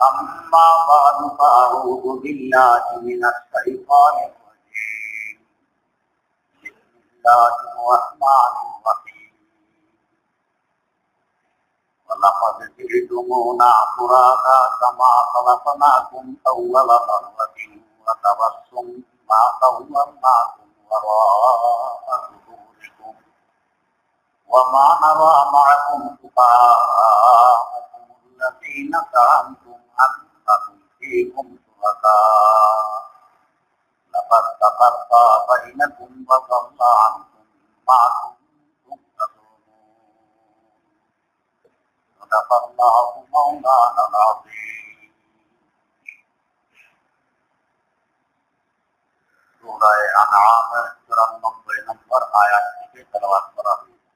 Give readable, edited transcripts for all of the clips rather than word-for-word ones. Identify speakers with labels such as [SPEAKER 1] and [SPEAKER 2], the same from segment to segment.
[SPEAKER 1] أما بعد فأعوذ بالله من الشيطان الرجيم بسم الله الرحمن الرحيم ولقد جئتمونا فرادا كما خلقناكم أول مرة وتركتم ما خولناكم وراء ظهوركم وما نرى معكم شفعاءكم الذين زعمتم أنهم فيكم شركاء لقد تقطع بينكم وضل عنكم ما كنتم تزعمون صدق الله مولانا العظيم সূরা আনআমের 94 নম্বর আয়াত থেকে তেলাওয়াত করা হয়েছে।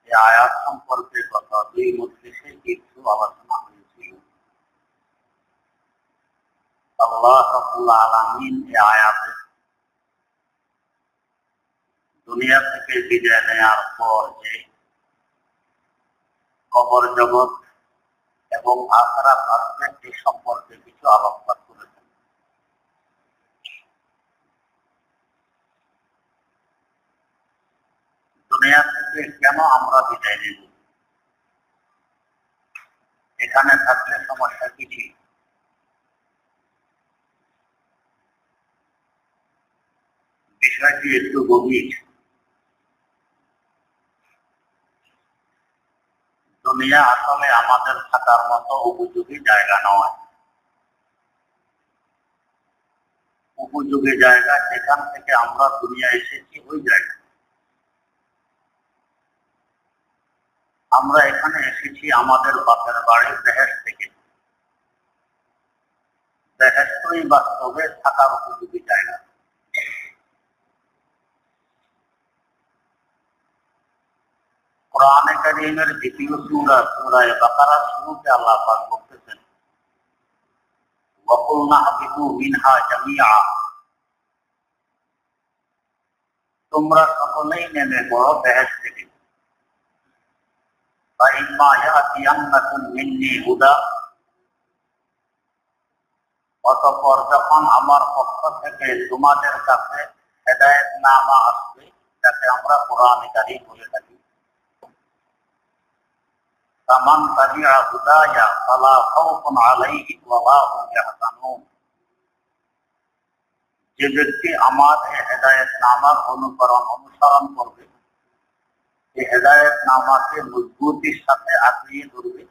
[SPEAKER 1] এই আয়াত সম্পর্কে গত দুই মজলিসে কিছু আলোচনা হয়েছিল। আল্লাহ রাব্বুল আলামিন এই আয়াতে দুনিয়া থেকে বিদায় নেওয়ার পর যে কবর জগৎ এবং আখিরাত আসবে সে সম্পর্কে কিছু আলোকপাত করেছেন। দুনিয়া থেকে কেন আমরা বিদায় নেব, এখানে থাকলে সমস্যা কি ছিল? বিষয়টি একটু গভীর। দুনিয়া আসলে আমাদের থাকার মতো উপযোগী জায়গা নয়। উপযোগী জায়গা যেখান থেকে আমরা দুনিয়া এসেছি ওই জায়গা। আমরা এখানে এসেছি আমাদের বাপের বাড়ি বেহেশত থেকে। বেহেশতই বাস্তবে থাকার উপযোগী জায়গা। কোরআনে কারীমের দ্বিতীয় সূরা সূরা বাকারার শুরুতে আল্লাহ পাক বলতেছেন, ওয়াকুলনা হাবিবু মিনহা জামিআ, তোমরা সকলেই নেমে পড়ো বেহেশত থেকে। ফাইম্মা ইয়াতিয়ান্নাকুম মিন্নী হুদা, অতঃপর যখন আমার পক্ষ থেকে তোমাদের কাছে হেদায়েতনামা আসবে, যাকে আমরা কোরআনে কারীম বলে থাকি। ফামান তাবিআ হুদায়া ফালা খাউফুন আলাইহিম ওয়ালা হুম ইয়াহজানুন, যে ব্যক্তি আমার এই হেদায়েতনামার অনুসরণ করবে, এই হেদায়েতনামাকে মজবুতির সাথে আঁকড়িয়ে ধরবে,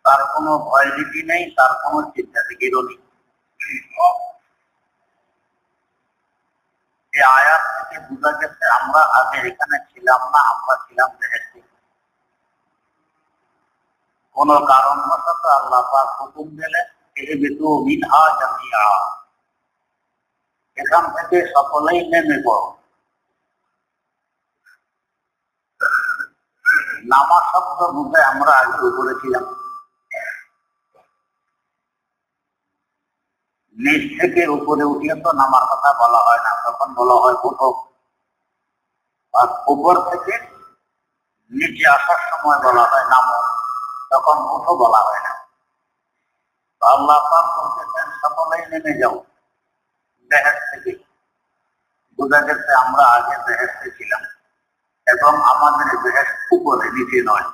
[SPEAKER 1] তার কোনো ভয় ভীতি নেই, তার কোনো চিন্তা ফিকিরও নেই। এই আয়াত থেকে বোঝা গেছে আমরা আগে এখানে ছিলাম না, আমরা ছিলাম বেহেশতে। কোন কারণবশত আল্লাহ পাক হুকুম দিলেন ইহবিতু মিনহা জামিআ, এখান থেকে সকলেই নেমে পড়ো। নামা শব্দ বুঝে আমরা আগে উপরে ছিলাম। নিচ থেকে উপরে উঠিয়ে তো নামার কথা বলা হয় না, তখন বলা হয় উঠো। আর উপর থেকে নিচে আসার সময় বলা হয় নামো, তখন উঠো বলা হয় না। আল্লাহ পাক বলতেছেন সকলেই নেমে যাও বেহেশত থেকে। বোঝা গেছে আমরা আগে বেহেশতে ছিলাম এবং আমাদের বেহেশত উপরে, নিচে নয়।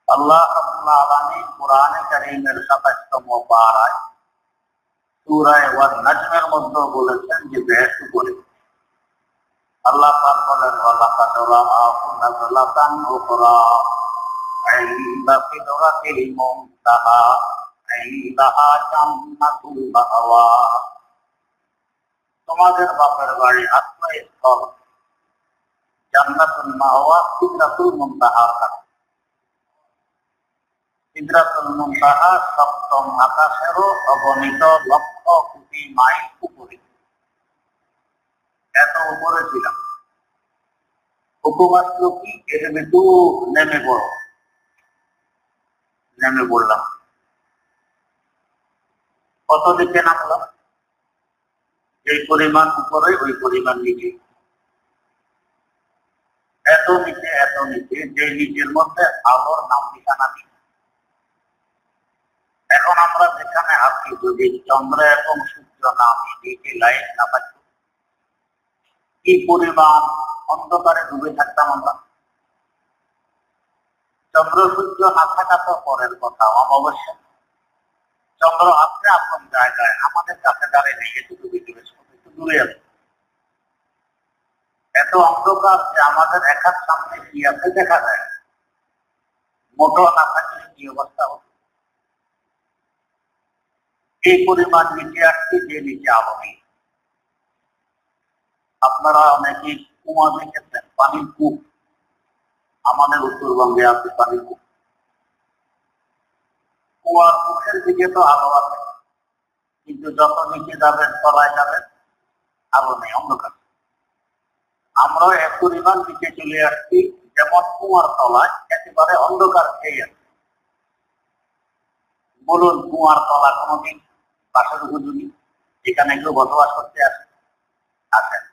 [SPEAKER 1] আল্লাহ রাব্বুল আলামিন কোরআনে কারীমের ২৭তম পারায় সূরা ওয়ান-নাজমের মধ্যে বলেছেন যে বেহেশত উপরে। আল্লাহ পাক বলেন ওয়ালাকাদ রাআহু নাযলাতান উখরা ইনদা সিদরাতিল মুনতাহা ইনদাহা জান্নাতুল মাওয়া, তোমাদের বাপের বাড়ি আশ্রয়স্থল জান্নাতুল মাওয়া সিদরাতুল মুনতাহার কাছে। সিদরাতুল মুনতাহা সপ্তম আকাশেরও অগণিত লক্ষ কোটি মাইল উপরে। এত উপরে ছিলাম। হুকুম আসলো কি, এর মৃত্যু নেমে পড়ো। নেমে পড়লাম। কত দিকে নামলাম? যেই পরিমাণ উপরে ওই পরিমাণ নিচে। এত নিচে যে নিচের মধ্যে আলোর নাম নিশানা নেই। এখন আমরা যেখানে আছি, যদি চন্দ্র এবং সূর্য নামে দুইটি লাইট না থাকতো, কি পরিমাণ অন্ধকারে ডুবে থাকতাম আমরা। চন্দ্র সূর্য না থাকা তো পরের কথা, অমাবস্যা। চন্দ্র আছে আপন জায়গায়, আমাদের কাছে দাঁড়িয়ে নেই, এটুকু একটু দূরে আছে। এত অন্ধকার যে আমাদের একার সামনে কি আছে দেখা যায়। মোটর না থাকলে কি অবস্থা হতো। এই পরিমাণ নিচে আসছে যে নিচে আলো নেই। আপনারা অনেকেই কুয়া দেখেছেন, পানির কূপ। আমাদের উত্তরবঙ্গে আছে পানির কূপ। কুয়ার মুখের দিকে তো আলো আছে, কিন্তু যত নিচে যাবেন, তলায় যাবেন, আলো নেই, অন্ধকার। আমরা এক পরিমাণ নিচে চলে আসছি, যেমন কুয়ার তলায় একেবারে অন্ধকার খেয়ে আছে। বলুন, কুয়ার তলা কোনোদিন বাসের উপযোগী, যেখানে কেউ বসবাস করতে আসেন?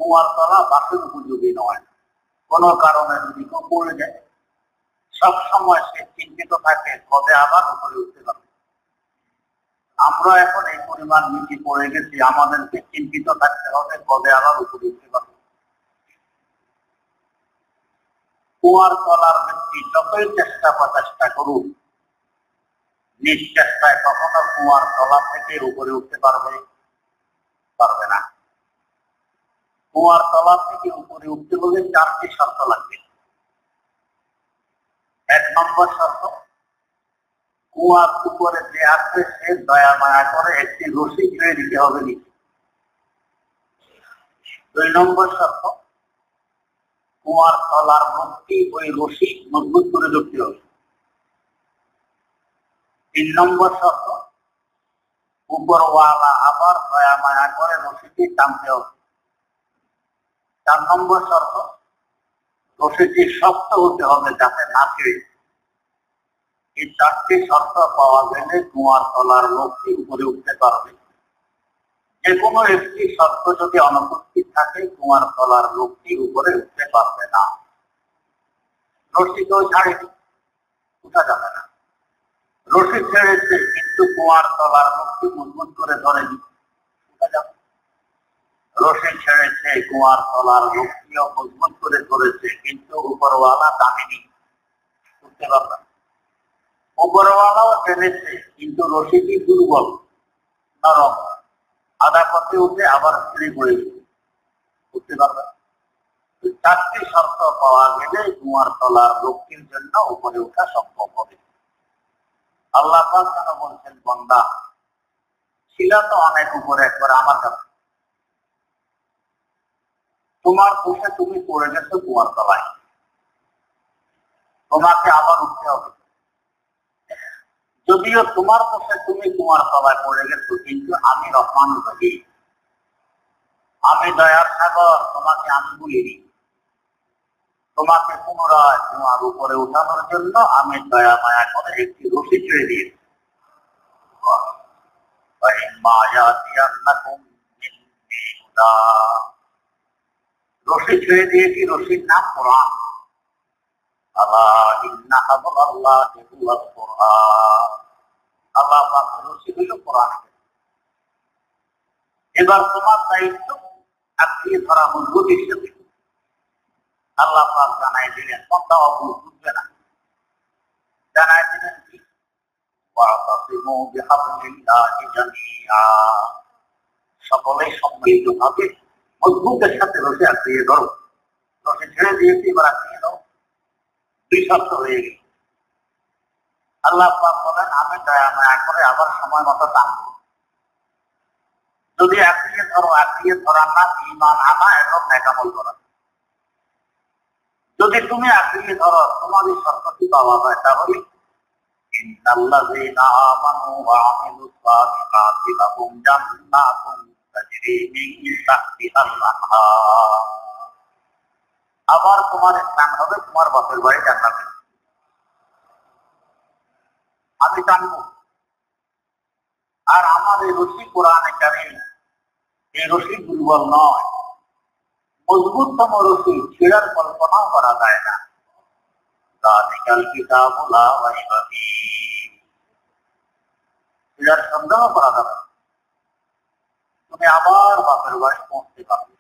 [SPEAKER 1] কুয়ার তলা বাসের উপযোগী নয়। কোনো কারণে যদি কেউ পড়ে যায়, সবসময় সে চিন্তিত থাকে কবে আবার উপরে উঠতে পারবে। আমরা এখন এই পরিমাণ নিচে পড়ে গেছি, আমাদেরকে চিন্তিত থাকতে হবে কবে আবার উপরে উঠতে পারবে। কুয়ার তলার ব্যক্তি যতই প্রচেষ্টা করুন, নিজ চেষ্টায় কখনো কুয়ার তলা থেকে উপরে উঠতে পারবে না। কুয়ার তলা থেকে উপরে উঠতে হলে 4টি শর্ত লাগবে। 1 নম্বর শর্ত, কুয়ার উপরে যে আছে সে দয়া মায়া করে একটি রশি ছেড়ে দিতে হবে নিচে। 2 নম্বর শর্ত, কুয়ার তলার মুখটি ওই রশি মজবুত করে ধরতে হবে। 3 নম্বর শর্ত, উপরওয়ালা আবার দয়া মায়া করে রশিটি টানতে হবে। 4 নম্বর শর্ত, রশিটি শক্ত হতে হবে যাতে না ছিঁড়ে। এই 4টি শর্ত পাওয়া গেলে কুয়ার তলার লোকটি উপরে উঠতে পারবে। যে কোনো একটি শর্ত যদি অনুপস্থিত থাকে, কুয়ার তলার লোকটি উপরে উঠতে পারবে না। রশি তো ছাড়েনি, উঠা যাবে না। রশি ছেড়েছে কিন্তু কুয়ার তলার লোকটি মজবুত করে ধরেনি, উঠা যাবে। রশি ছেড়েছে, কুয়ার তলার লোকটিও মজবুত করে ধরেছে, কিন্তু উপরওয়ালা টানেনি, উঠতে পারবে না। উপরওয়ালাও টেনেছে, কিন্তু রশিটি দুর্বল, নরম, আধা পথে উঠে আবার ছিঁড়ে পড়ে গেছে, উঠতে পারবে না। 4টি শর্ত পাওয়া গেলে কুয়ার তলার লোকটির জন্য উপরে ওঠা সম্ভব হবে। আল্লাহ পাক যেন বলছেন, বান্দা ছিল তো অনেক উপরে, একবার আমার কাছে তোমার দোষে তুমি পড়ে গেছো কুয়ার তলায়, তোমাকে আবার উঠতে হবে। যদিও তোমার দোষে তুমি কুয়ার তলায় পড়ে গেছো, কিন্তু আমি রহমান রহিম, আমি দয়ার সাগর, তোমাকে আমি বলিনি। তোমাকে পুনরায় তোমার উপরে উঠানোর জন্য আমি দয়া মায়া করে একটি রশি ছেড়ে দিয়েছি। রশি ছেড়ে দিয়েছি, রশির নাম কোরআন। আল্লাহ পাক রশি হইল কোরআন। এবার তোমার দায়িত্ব আঁকড়িয়ে ধরা মজবুত হিসেবে। আল্লাহ পাক জানাই দিলেন, কোনটা অবুঝ বুঝবে না। জানাই দিলেন কি, সকলেই সম্মিলিত ভাবে মজবুতের সাথে রশি আঁকড়িয়ে ধরো। রশি ছেড়ে দিয়েছি, এবার আঁকড়িয়ে ধরো। 2 শর্ত হয়ে গেছে। আল্লাহ পাক বলেন, আমি দয়া মায়া করে আবার সময় মতো টানবো। যদি আঁকড়িয়ে ধরো, আঁকড়িয়ে ধরার নাম ঈমান আনা এবং নেকামল করা। যদি তুমি আঁকড়িয়ে ধরো, তোমারই শর্তটি পাওয়া যায়, তাহলে ইন্নাল্লাযীনা আমানু ওয়া আমিলুস সালিহাতি লাহুম জান্নাতুন তাজরি মিন তাহতিহাল আনহার। আবার তোমার স্থান হবে তোমার বাপের বাড়ি জান্নাতে। আমি টানবো। আর আমার এই রশি কোরআনে কারীম, এই রশি দুর্বল নয়, মজবুততম রশি ছিঁড়ার কল্পনাও করা যায় না। যালিকাল কিতাবু লা রাইবা ফীহি, ছিঁড়ার সন্দেহ করা যাবে না। তুমি আবার বাপের বাড়ি পৌঁছতে পারবে।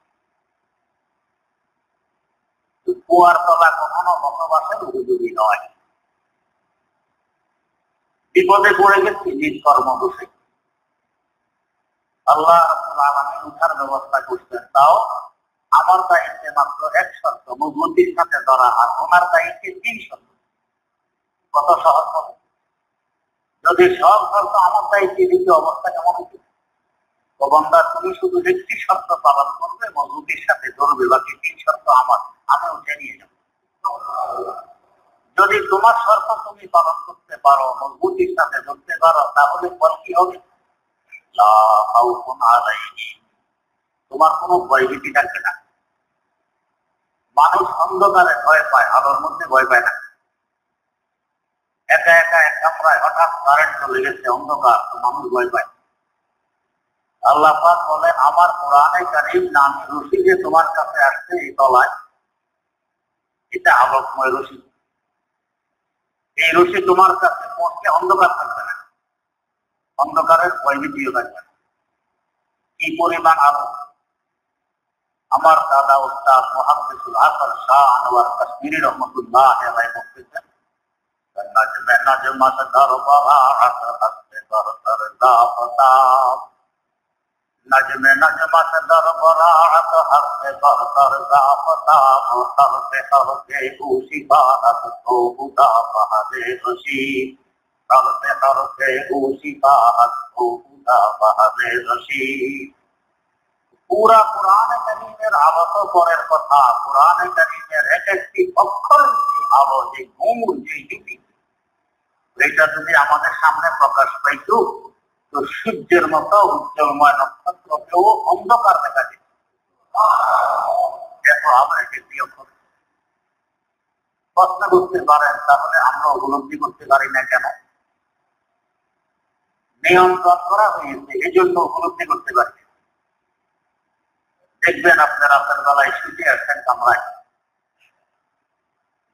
[SPEAKER 1] কুয়ার তলা কখনো বসবাসের উপযোগী নয়। বিপদে পড়ে গেছি নিজ কর্মদোষে, আল্লাহ রাব্বুল আলামিন উঠার ব্যবস্থা করছেন। তাও আমার দায়িত্বে মাত্র 1 শর্ত, মজবুতির সাথে ধরা, আর ওনার দায়িত্বে 3 শর্ত। কত সহজ হবে! যদি সব শর্ত আমার দায়িত্বে দিতে, অবস্থা কেমন হতো? ও বান্দা, তুমি শুধু 1টি শর্ত পালন করবে, মজবুতির সাথে ধরবে, বাকি 3 শর্ত আমার, আমি উঠে নিয়ে যাব। যদি তোমার শর্ত তুমি পালন করতে পারো, মজবুতির সাথে ধরতে পারো, তাহলে ফল কি হবে? লা খাউফুন আলাইহিম, তোমার কোনো ভয়ভীতি থাকবে না। মানুষ অন্ধকারে ভয় পায়, আলোর মধ্যে ভয় পায় না। একা একা এক কামরায় হঠাৎ কারেন্ট চলে গেছে, অন্ধকার, তো মানুষ ভয় পায়। আল্লাহ পাক বলেন, আমার কোরআনে কারীম নামে রশি যে তোমার কাছে আসছে এই তলায়, এটা আলোকময় রশি। এই রশি তোমার কাছে পৌঁছলে অন্ধকার থাকবে না, অন্ধকারের ভয়ভীতিও থাকবে না। কি পরিমাণ আলো! আমার দাদা উস্তাদ মুহাদ্দিসুল আসর শাহ আনোয়ার কাশ্মীরি রহমাতুল্লাহ আলাইহি বলতেছেন, নাজমে নাজমাত দরবারাত হাসতে দরদর জাফতা, নাজমে নাজমাত দরবারাত হাসতে দরদর জাফতা, হরফে হরফে উশিফাত তো খুদা বাহারে রশি, হরফে হরফে উশিফাত তো খুদা বাহারে রশি। পুরা কোরআনে কারীমের আলো তো পরের কথা, কোরআনে কারীমের এক একটি অক্ষর যে আলো, যে নূর, যে জ্যোতি, এটা যদি আমাদের সামনে প্রকাশ পাইত, তো সূর্যের মতো উজ্জ্বলময় নক্ষত্রকেও অন্ধকার দেখা যেত। এত আলো এক একটি অক্ষর। প্রশ্ন করতে পারেন, তাহলে আমরা উপলব্ধি করতে পারি না কেন? নিয়ন্ত্রণ করা হয়েছে, এই জন্য উপলব্ধি করতে পারি। দেখবেন আপনার রাতের বেলায় শুতে আসছেন কামরায়,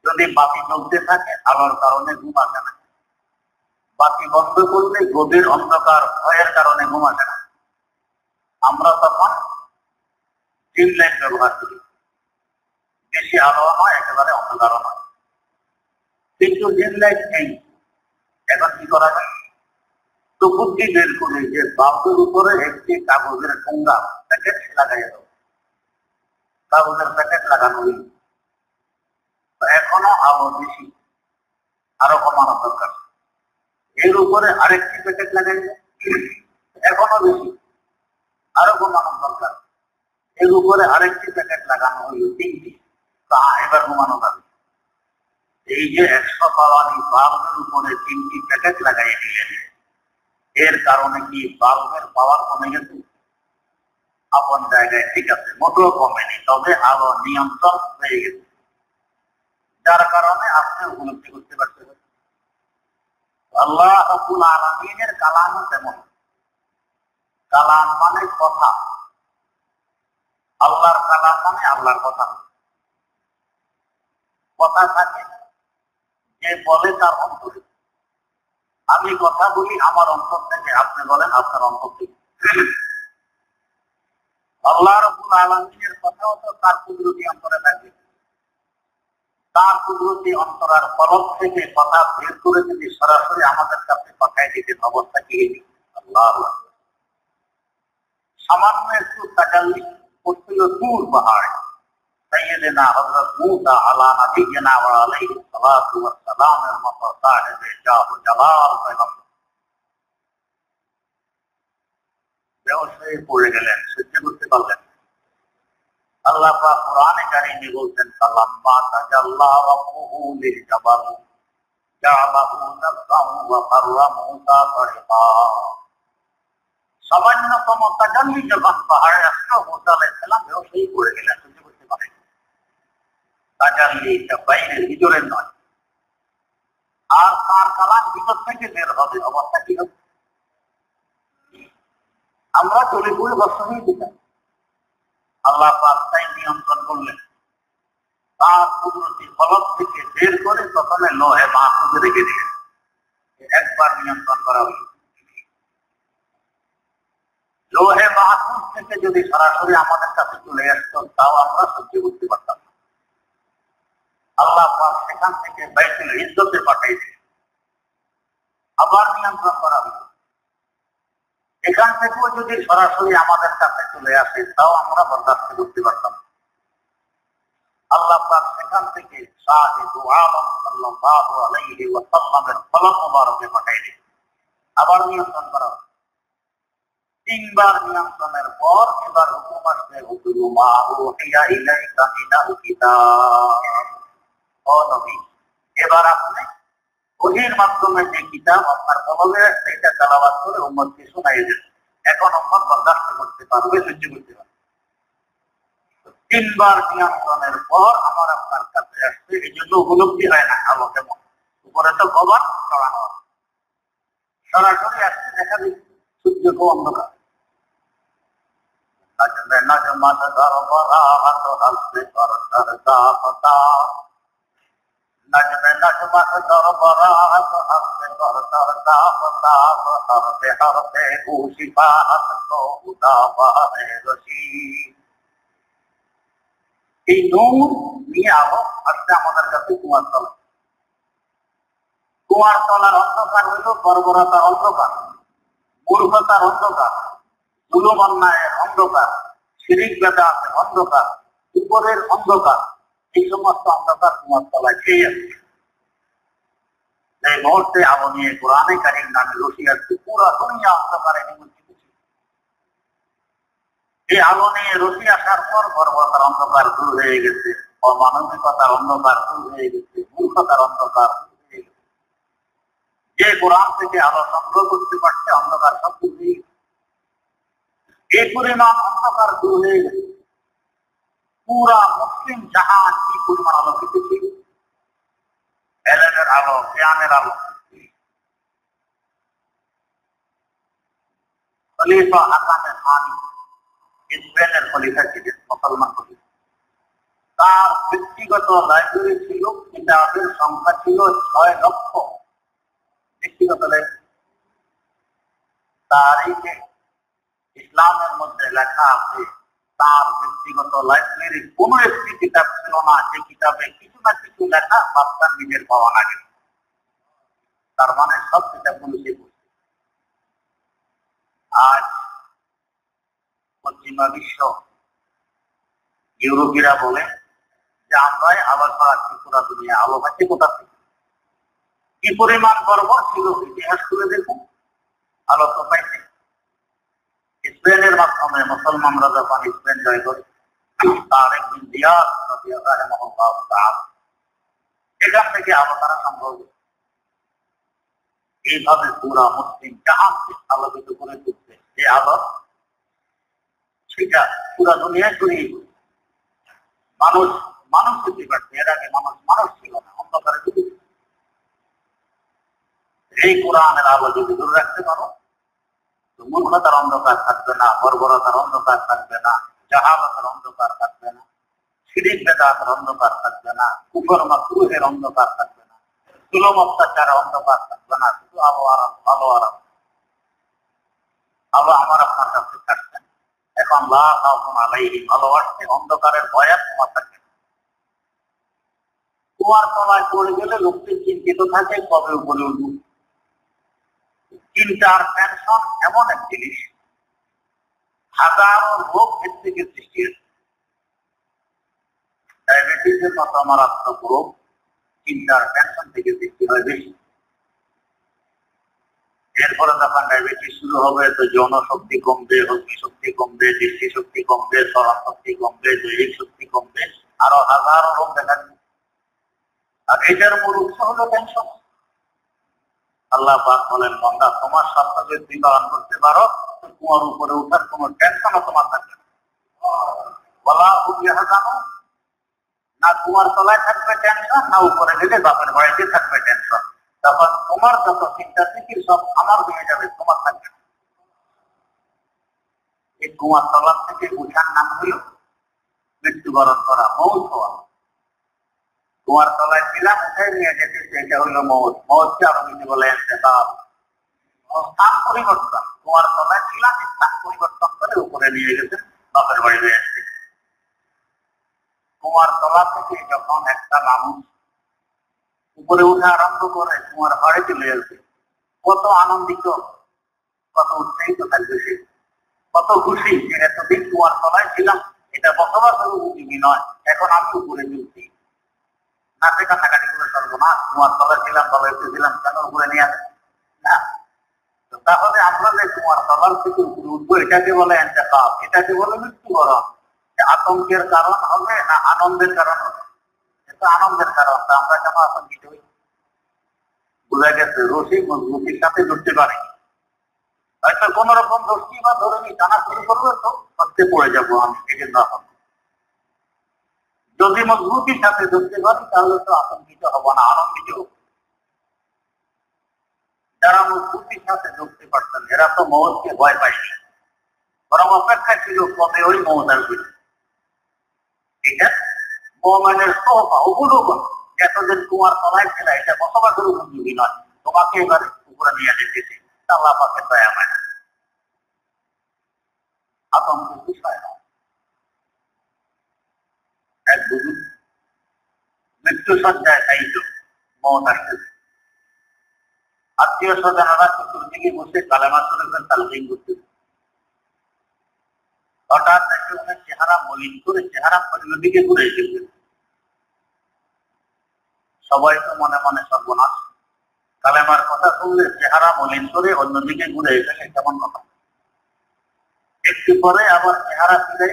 [SPEAKER 1] যদি বাতি জ্বলতে থাকে আলোর কারণে ঘুম আসে না, বাতি বন্ধ করলে গভীর অন্ধকার ভয়ের কারণে ঘুম আসে না। আমরা তখন ডিম লাইট ব্যবহার করি, বেশি আলো নয়, একেবারে অন্ধকারও নয়। কিন্তু ডিম লাইট নেই, এখন কি করা যায়? তো বুদ্ধি বের করে যে বাল্বের উপরে একটি কাগজের ঠোঙ্গা প্যাকেট লাগাই দাও, কাগজের প্যাকেট লাগানো নেই, এখনো আলো বেশি, আরো কমানো দরকার। এর উপরে আরেকটি প্যাকেট লাগাই দাও, এখনো বেশি, আরো কমানো দরকার। এর উপরে আরেকটি প্যাকেট লাগানো হইল, 3টি, এবার কমানো যাবে। এই যে 100 পাওয়ারি বাল্বের উপরে 3টি প্যাকেট লাগাই দিলেন, এর কারণে কি বাল্বের পাওয়ার কমে গেছে? আপন জায়গায় ঠিক আছে, মোটেও কমেনি, তবে আলো নিয়ন্ত্রণ হয়ে গেছে, যার কারণে আপনি উপলব্ধি করতে পারছেন। আল্লাহ রাব্বুল আলামিনের কালাম তেমন। কালাম মানে কথা, আল্লাহর কালাম মানে আল্লাহর কথা। কথা থাকে যে বলে তার অন্তরে। আমি কথা বলি আমার অন্তর থেকে, আপনি বলেন আপনার অন্তর থেকে। আল্লাহ রাব্বুল আলামিনের কথাও তো তার কুদরতি অন্তরে থাকবে। তার কুদরতি অন্তরার ফলক থেকে কথা বের করে যদি সরাসরি আমাদের কাছে পাঠাই দিতেন, অবস্থা কি? আল্লাহ সামান্য একটু তাজাল্লি করছিল দূর পাহাড়, সাইয়েদেনা হযরত মূসা আলা নবিয়িনা ওয়া আলাইহি সালাতু ওয়াস সালামের মতো সাহেবে জাহ জালাল পয়গম্বর বেহুশ হয়ে পড়ে গেলেন, সহ্য করতে পারলেন। আল্লাহ পাক কোরআনে কারীমে বলছেন, ফালাম্মা তাজাল্লা রাব্বুহু লিল জাবাল জাআলাহু দাক্কান ওয়া ফাররা মূসা সারিকা। সামান্যতম তাজাল্লি যখন পাহাড়ে আসলো, মূসা আলাইহিস সালাম বেহুশ হয়ে পড়ে গেলেন, সহ্য করতে পারেন। তাজাল্লি এটা বাইরের, ভিতরের নয়। আর তার কালাম ভিতর থেকে বের হবে, অবস্থা কি হবে? আমরা চলে পড়ে বসা হয়ে যেতাম। আল্লাহ পাক তাই নিয়ন্ত্রণ করলেন, তার কুদরতি ফলক থেকে বের করে প্রথমে লোহে মাহফুজে রেখে দিলেন। একবার নিয়ন্ত্রণ করা হল। লোহে মাহফুজ থেকে যদি সরাসরি আমাদের কাছে চলে আসতো তাও আমরা সহ্য করতে পারতাম না। আল্লাহ পাক সেখান থেকে বাইতুল ইজ্জতে পাঠিয়ে দিলেন, আবার নিয়ন্ত্রণ করা হল। এখান থেকেও যদি সরাসরি আমাদের কাছে চলে আসে তাও আমরা বরদাস্ত করতে পারতাম। আল্লাহ পাক সেখান থেকে শাহিদু আলম সাল্লাল্লাহু আলাইহি ওয়াসাল্লামের ফলক মুবারকে পাঠিয়ে দিলেন, আবার নিয়ন্ত্রণ করা হল। তিনবার নিয়ন্ত্রণের পর এবার হুকুম আসবে, উতলু মা উহিয়া ইলাইকা মিনাল কিতাব। ও নবী, এবার আপনি ওহীর মাধ্যমে যে কিতাব আপনার কলমে আসছে এটা তেলাওয়াত করে উম্মতকে শোনাই দেন। এখন উম্মত বরদাস্ত করতে পারবে, সহ্য করতে পারবে। তিনবার নিয়ন্ত্রণের পর আমার আপনার কাছে আসছে, এই জন্য উপলব্ধি হয় না আলো কেমন, উপরে তো কভার চড়ানো, সরাসরি আসছে দেখা দিচ্ছে সূর্য কো অন্ধকার। نجمت در براحت حسب کر کرتا پتا نجم نجمت در براحت حسب کر کرتا پتا حرف حرف گوشی باحت تو خدا باہے رشید। এই নূর নিয়ে আলো আসছে আমাদের কাছে কুয়ার তলা। কুয়ার তলার অন্ধকার হইল বর্বরতার অন্ধকার, মূর্খতার অন্ধকার, জুলুম অন্যায়ের অন্ধকার, শিরিক বেদাতের অন্ধকার, উপরের অন্ধকার। এই সমস্ত অন্ধকার কুয়ার তলায় খেয়ে আছে। এই মুহূর্তে আলো নিয়ে কোরআনে কারীম নামে রশি আসছে, পুরা দুনিয়া অন্ধকারে নিমজ্জিত ছিল। এই আলো নিয়ে রশি আসার পর বর্বরতার অন্ধকার দূর হয়ে গেছে, অমানবিকতার অন্ধকার দূর হয়ে গেছে, মূর্খতার অন্ধকার দূর হয়ে গেছে। যে কোরআন থেকে আলো সংগ্রহ করতে পারছে অন্ধকার সব দূর হয়ে গেছে। এই পরিমাণ অন্ধকার দূর হয়ে গেছে। পুরা মুসলিম জাহান কি পরিমাণ আলোকিত ছিল, এলেমের আলো, জ্ঞানের আলো। খলিফা হাসানে থানি স্পেনের খলিফা ছিলেন, মুসলমান খলিফা। তার ব্যক্তিগত লাইব্রেরি ছিল, কিতাবের সংখ্যা ছিল 6 লক্ষ ব্যক্তিগত লাইব্রেরি। তারিখে ইসলামের মধ্যে লেখা আছে তার ব্যক্তিগত লাইব্রেরি কোন একটি কিতাব ছিল না যে কিতাবে কিছু না কিছু লেখা বাচ্চার নিজের পাওয়া লাগে। তার মানে সব কিতাবগুলো সে পড়ছে। আজ পশ্চিমা বিশ্ব ইউরোপীরা বলে যে আমরাই আলো ছড়াচ্ছি পুরা দুনিয়া, আলো পাচ্ছি কোথা থেকে। কি পরিমাণ বর্বর ছিল ইতিহাস খুলে দেখুন। আলো তো পাইছে স্পেনের মাধ্যমে। মুসলমানরা যখন স্পেন জয় করে তার একদিন দিয়াজ এখান থেকে আলো তারা সম্ভব। এইভাবে পুরা মুসলিম জাহানকে আলোকিত করে তুলছে। যে আলো সেটা পুরা দুনিয়ায় ছড়িয়ে মানুষ মানুষ হতে পারছে। এর আগে মানুষ ছিল না, অন্ধকারে ডুবে। এই কোরআনের আলো যদি দূরে রাখতে পারো তো মূর্খতার অন্ধকার থাকবে না, বর্বরতার অন্ধকার থাকবে না, জাহালতের অন্ধকার থাকবে না, শিরিক বেদাতের অন্ধকার থাকবে না, কুফর মাকরুহের অন্ধকার থাকবে না, জুলুম অত্যাচারের অন্ধকার থাকবে না। শুধু আলো আরাম, আলো আরাম। আলো আমার আপনার কাছে থাকছেন। এখন লা খাউফুন আলাইহিম, আলো আসছে, অন্ধকারের ভয় আর তোমার থাকবে না। কুয়ার তলায় পড়ে গেলে লোকটি চিন্তিত থাকে কবে উপরে উঠব। চিন্তার টেনশন এমন এক জিনিস, হাজারো রোগ এর থেকে সৃষ্টি হয়েছে। ডায়াবেটিসের মতো মারাত্মক রোগ চিন্তার টেনশন থেকে সৃষ্টি হয় বেশি। এরপরে যখন ডায়াবেটিস শুরু হবে তো যৌন শক্তি কমবে, হজমি শক্তি কমবে, দৃষ্টি শক্তি কমবে, স্মরণ শক্তি কমবে, দৈহিক শক্তি কমবে, আরো হাজারো রোগ দেখা যাবে। আর এটার মূল উৎস হলো টেনশন। আল্লাহ পাক বলেন, বান্দা তোমার স্বাস্থ্য যদি তুমি পালন করতে পারো তো কুয়ার উপরে উঠার কোনো টেনশনও তোমার থাকবে না। বলা জানো না, কুয়ার তলায় থাকবে টেনশন, না উপরে গেলে বাপের বাড়িতে থাকবে টেনশন। তখন তোমার যত চিন্তা ফিকির সব আমার হয়ে যাবে, তোমার থাকবে না। এই কুয়ার তলার থেকে উঠার নাম হইল মৃত্যুবরণ করা, মৌত হওয়া। কুয়ার তলায় ছিলাম, উঠে নিয়ে যেতেছে, এটা হলো মৌত। মৌতকে আরবিতে বলে ইন্তেকাল, স্থান পরিবর্তন। কুয়ার তলায় ছিলাম, স্থান পরিবর্তন করে উপরে নিয়ে গেছে, বাপের বাড়ি হয়ে আসছে। কুয়ার তলা থেকে যখন একটা মানুষ উপরে উঠে আরম্ভ করে কুয়ার ঘরে চলে আসবে, কত আনন্দিত, কত উৎসাহিত থাকবে সে, কত খুশি যে এতদিন কুয়ার তলায় ছিলাম, এটা বসবাসের উপযোগী নয়, এখন আমি উপরে চলছি। নাচে কান্নাকাটি করে সর্বনাশ, কুয়ার তলায় ছিলাম, তলায় উঠেছিলাম, কেন উপরে নিয়ে আসে না। তাহলে আমরা যে কুয়ার তলার থেকে উপরে উঠবো, এটাকে বলে ইন্তেকাল, এটাকে বলে মৃত্যুবরণ। আতঙ্কের কারণ হবে না আনন্দের কারণ হবে? এটা আনন্দের কারণ। তা আমরা কেন আতঙ্কিত হই? বোঝা গেছে রশি মজবুতির সাথে জুড়তে পারে, হয়তো কোন রকম রশি বা ধরে নি টানা শুরু করবে তো সত্যি পড়ে যাবো আমি, এই জন্য আতঙ্ক। যদি মজবুতির সাথে ধরতে পারি তাহলে তো আতঙ্কিত হবো না, আনন্দিত হবো। যারা মজবুতির সাথে ধরতে পারতেন এরা তো মৌতকে ভয় পায়নি, বরং অপেক্ষা ছিল কবে ওই মৌত আসবে। এটা মুমিনের সোহবা, উপলক্ষণ। এতদিন কুমার তলায় ছিল, এটা বসবাসের উপযোগী নয়, তোমাকে এবার উপরে নিয়ে যেতেছে। আল্লাহ পাকের দয়া মায়া, আতঙ্কের বিষয় নয়। এক বুঝুন, মৃত্যু সজ্জায় চাইত, মৌত আসতেছে। আত্মীয় স্বজনেরা চতুর্দিকে বসে কালেমা শরীফের তালকিন করতেছে। হঠাৎ দেখে উনি চেহারা মলিন করে চেহারা অন্য দিকে ঘুরে এসেছে। সবাই তো মনে মনে সর্বনাশ, কালেমার কথা শুনলে চেহারা মলিন করে অন্যদিকে ঘুরে এসেছে, কেমন কথা। একটু পরে আবার চেহারা ফিরে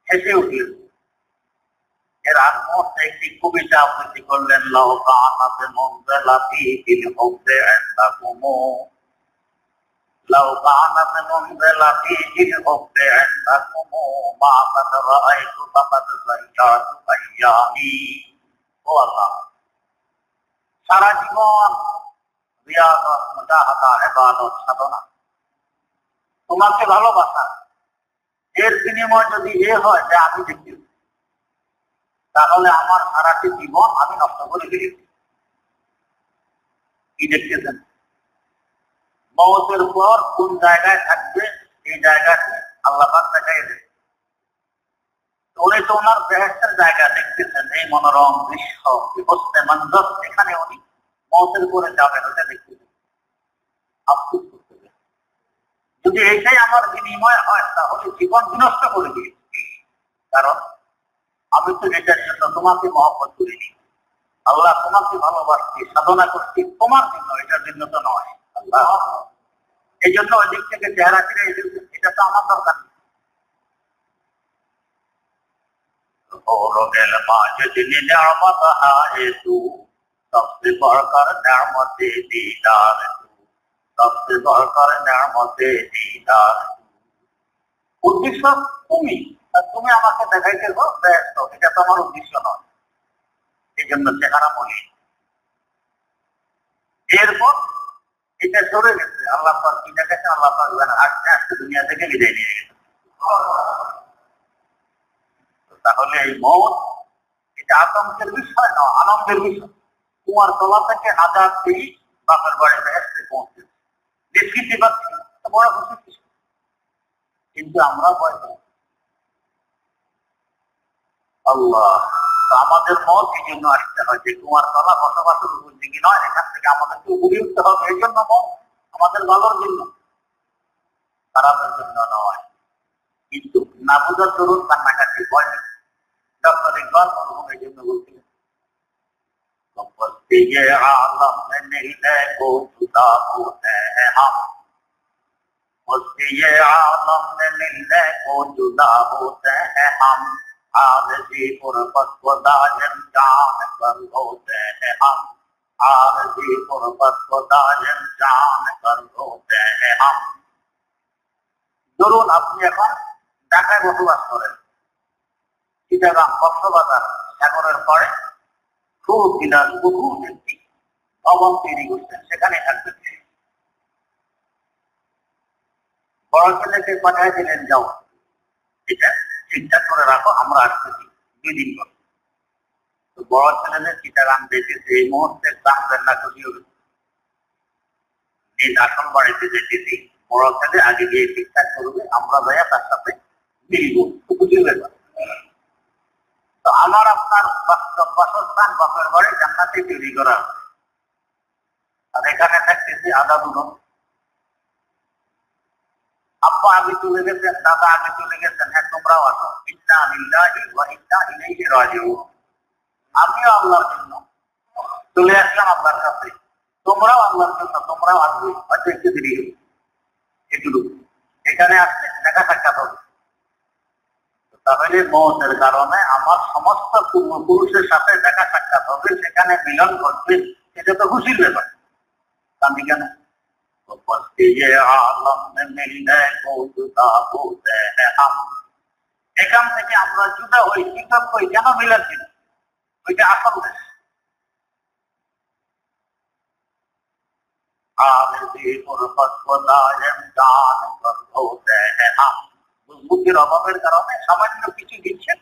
[SPEAKER 1] হেসে উঠলেন। এর আগ মুহূর্তে একটি কবিতা আবৃত্তি করলেন, লাউকানাতে মুনজিলাতি ফিল হুববে ইনদাকুমু, লাউকানাতে মুনজিলাতি ফিল হুববে ইনদাকুমু, মা কাদ রাআইতু ফাকাদ যাইয়াতু আইয়ামি। ও আল্লাহ, সারা জীবন রিয়াদত, মুজাহাদা, ইবাদত, সাধনা, তোমাকে ভালোবাসা, এর বিনিময় যদি এ হয় যে আমি দেখি, তাহলে আমার সারাটি জীবন আমি নষ্ট করে ফেলেছি। কি দেখতেছেন? মওতের পর কোন জায়গায় থাকবে, এই জায়গাটি আল্লাহ পাক দেখাই দেবে। উনি তো ওনার বেহেশতের জায়গা দেখতেছেন, এই মনোরম দৃশ্য, হোসনে মঞ্জর, এখানে উনি মওতের পরে যাবেন, ওটা দেখতেছেন, আফসোস করতেছেন। যদি এইটাই আমার বিনিময় হয় তাহলে জীবন বিনষ্ট করে দিয়েছি। কারণ আমি তো এটার জন্য তোমাকে মহব্বত করিনি, আল্লাহ তোমাকে ভালোবাসছি, সাধনা করছি তোমার জন্য, এটার জন্য তো নয়। আল্লাহ এই জন্য ওই দিক থেকে চেহারা ফিরে এসেছে, এটা তো আমার দরকার নেই। सबसे बढ़कर नेमते दीदार तू, सबसे बढ़कर नेमते दीदार तू। উদ্দেশ্য তুমি, আর তুমি আমাকে দেখাইতেছো ব্যস্ত, এটা তো আমার উদ্দেশ্য নয়, এই জন্য চেহারা বলি। এরপর এটা সরে গেছে, আল্লাহ পাক কি দেখেছে, আল্লাহ পাক জানেন, আস্তে আস্তে দুনিয়া থেকে বিদায় নিয়ে গেছে। তাহলে এই মওত এটা আতঙ্কের বিষয় নয়, আনন্দের বিষয়। কুয়ার তলা থেকে হাজার তেই বাপের বাড়ি বেহেশতে পৌঁছেছে, দেখতে পাচ্ছি, বড় খুশি কিছু। কিন্তু আমরা ভয় পাই আল্লাহ, আমাদের মত এই জন্য আসতে হয় যে কুয়ার তলা বসবাসের উপযোগী নয়, এখান থেকে আমাদেরকে উপরে উঠতে হবে। এই জন্য মত আমাদের ভালোর জন্য, খারাপের জন্য নয়। কিন্তু না বুঝার দরুন কান্নাকাটি ভয় নেই। ডক্টর ইকবাল মরহুম এই জন্য বলছিলেন, ये आलम में मिलने को जुदा होते हैं हम, उसके ये आलम में मिलने को जुदा होते हैं हम, आरज़ी ग़ुरबत को दायम जान कर होते हैं हम, आरज़ी ग़ुरबत को दायम जान कर होते हैं हम। ধরুন আপনি এখন ঢাকায় বসবাস করেন, চিটাগাং, কক্সবাজার, সাগরের পরে খুব বিলাস বহু ব্যক্তি ভবন তৈরি করছেন, সেখানে থাকবেন। বড় ছেলেকে পাঠিয়ে দিলেন, যাও, ঠিক আছে, ঠিকঠাক করে রাখো, আমরা আসতেছি 2 দিন পর। তো বড় ছেলেদের চিটাগাং দেখেছে, এই মুহূর্তে কামদের না খুশি হবে, নিজ আসল বাড়িতে যেতেছি, বড় ছেলে আগে গিয়ে ঠিকঠাক করবে, আমরা যাইয়া তার সাথে মিলবো, খুশি ব্যাপার। তো আমার আপনার বাসস্থান বাপের বাড়ি জান্নাতে তৈরি করা, আর এখানে থাকতেছি আদা দুজন। আব্বা আগে চলে গেছেন, দাদা আগে চলে গেছেন, হ্যাঁ তোমরাও আসো, ইন্না লিল্লাহি ওয়া ইন্না ইলাইহি রাজিউন। আমিও আল্লাহর জন্য চলে আসলাম আপনার কাছে, তোমরাও আল্লাহর জন্য, তোমরাও আসবে, হয়তো একটু দেরি হবে, এটুকু এখানে আসলে দেখা সাক্ষাৎ হবে। তাহলে মৌতের কারণে আমার সমস্ত পূর্বপুরুষের সাথে দেখা সাক্ষাৎ হবে, সেখানে মিলন ঘটবে, এটা তো খুশির ব্যাপার। কান্দি কেন? এখান থেকে আমরা জুদা হই, পৃথক হই, কেন মিলার জন্য? ওইটা আসল দেশ। বুদ্ধির অভাবের কারণে সামান্য কিছু দিচ্ছেন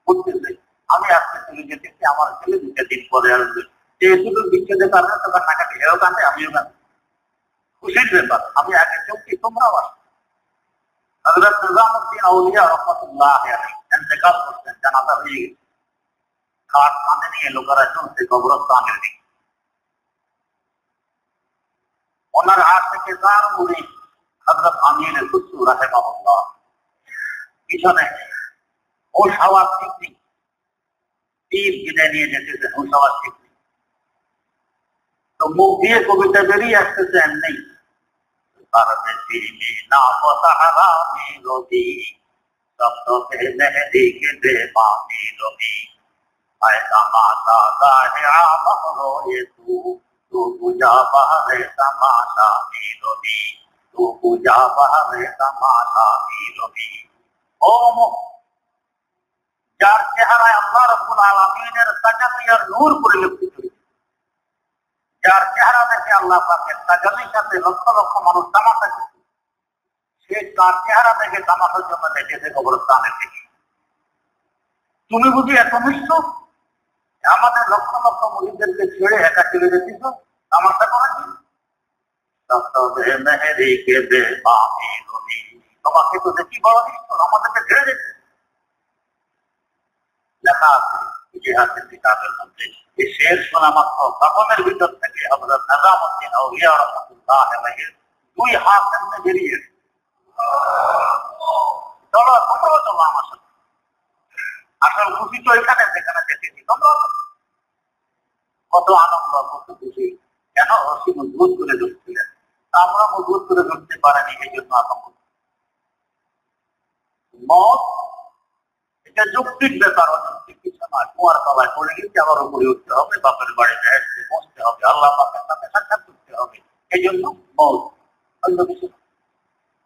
[SPEAKER 1] করতেছে, আমি আজকে চলে যেতেছি, আমার ছেলে 2 দিন পরে আসবে, যেহেতু বিচ্ছেদের কারণে তখন নাকাটি হেও কাঁদে, আমিও কাঁদি, খুশির ব্যাপার। আমি আগে চলছি, তোমরাও আসো। হযরত নিজামউদ্দিন আউলিয়া রাহমাতুল্লাহ আলাইহি ইন্তেকাল করতেন, জানাজা হয়ে গেছে, খাট কাঁধে নিয়ে লোকেরা চলছে কবরস্থানের দিকে। ওনার আশিকে যার মুরিদ হযরত আমির খুসরু রাহিমাহুল্লাহ পিছনে হুশ হওয়ার ঠিক নেই, তীর বিদায় নিয়ে যেতেছেন, হুশ হওয়ার ঠিক নেই। তো মুখ দিয়ে কবিতা বেরিয়ে আসতেছে এমনি, না পতাহারা মিলবি সপ্তকে মেহেদি কে দে পানি রবি আয় তামাশা গাহে আলম রয়ে তু পূজা বাহারে তামাশা মিলবি, তু পূজা বাহারে তামাশা মিলবি। ও যার চেহারায় আল্লাহ রাব্বুল আলামিনের তাজাল্লির নূর পরিলক্ষিত হয়েছে, যার চেহারা দেখে আল্লাহ পাকের তাজাল্লির সাথে লক্ষ লক্ষ মানুষ তামাশা করছে, সে তার চেহারা দেখে তামাশার জন্য দেখেছে কবরস্থানের দিকে। তুমি বুঝি এত মিশ্র আমাদের লক্ষ লক্ষ মুরিদদেরকে ছেড়ে একা চলে যেতেছ তামাশা করার জন্য? তোমাকে তো দেখি বড় নিষ্ঠুর, আমাদেরকে ছেড়ে যেতে। লেখা আছে ইতিহাসের কিতাবের মধ্যে, এই শের শোনা মাত্র কাফনের ভিতর থেকে হযরত নিজামউদ্দিন আউলিয়া রাহমাতুল্লাহ আলাইহির 2 হাত এমনি বেরিয়ে, চলো তোমরাও চলো আমার সাথে, আসল খুশি তো এখানে যেখানে দেখেছি, তোমরাও কত আনন্দ, কত খুশি। কেন? রশি মজবুত করে ধরছিলেন, আমরা মজবুত করে ধরতে পারিনি, এই জন্য আতঙ্ক। মত এটা যৌক্তিক ব্যাপার, অযৌক্তিক কিছু নয়। কুয়ার তলায় পড়ে গেছে, আবার উপরে উঠতে হবে, বাপের বাড়িতে আসতে পৌঁছতে হবে, আল্লাহ পাকের সাথে সাক্ষাৎ করতে হবে, এই জন্য মত, অন্য কিছু।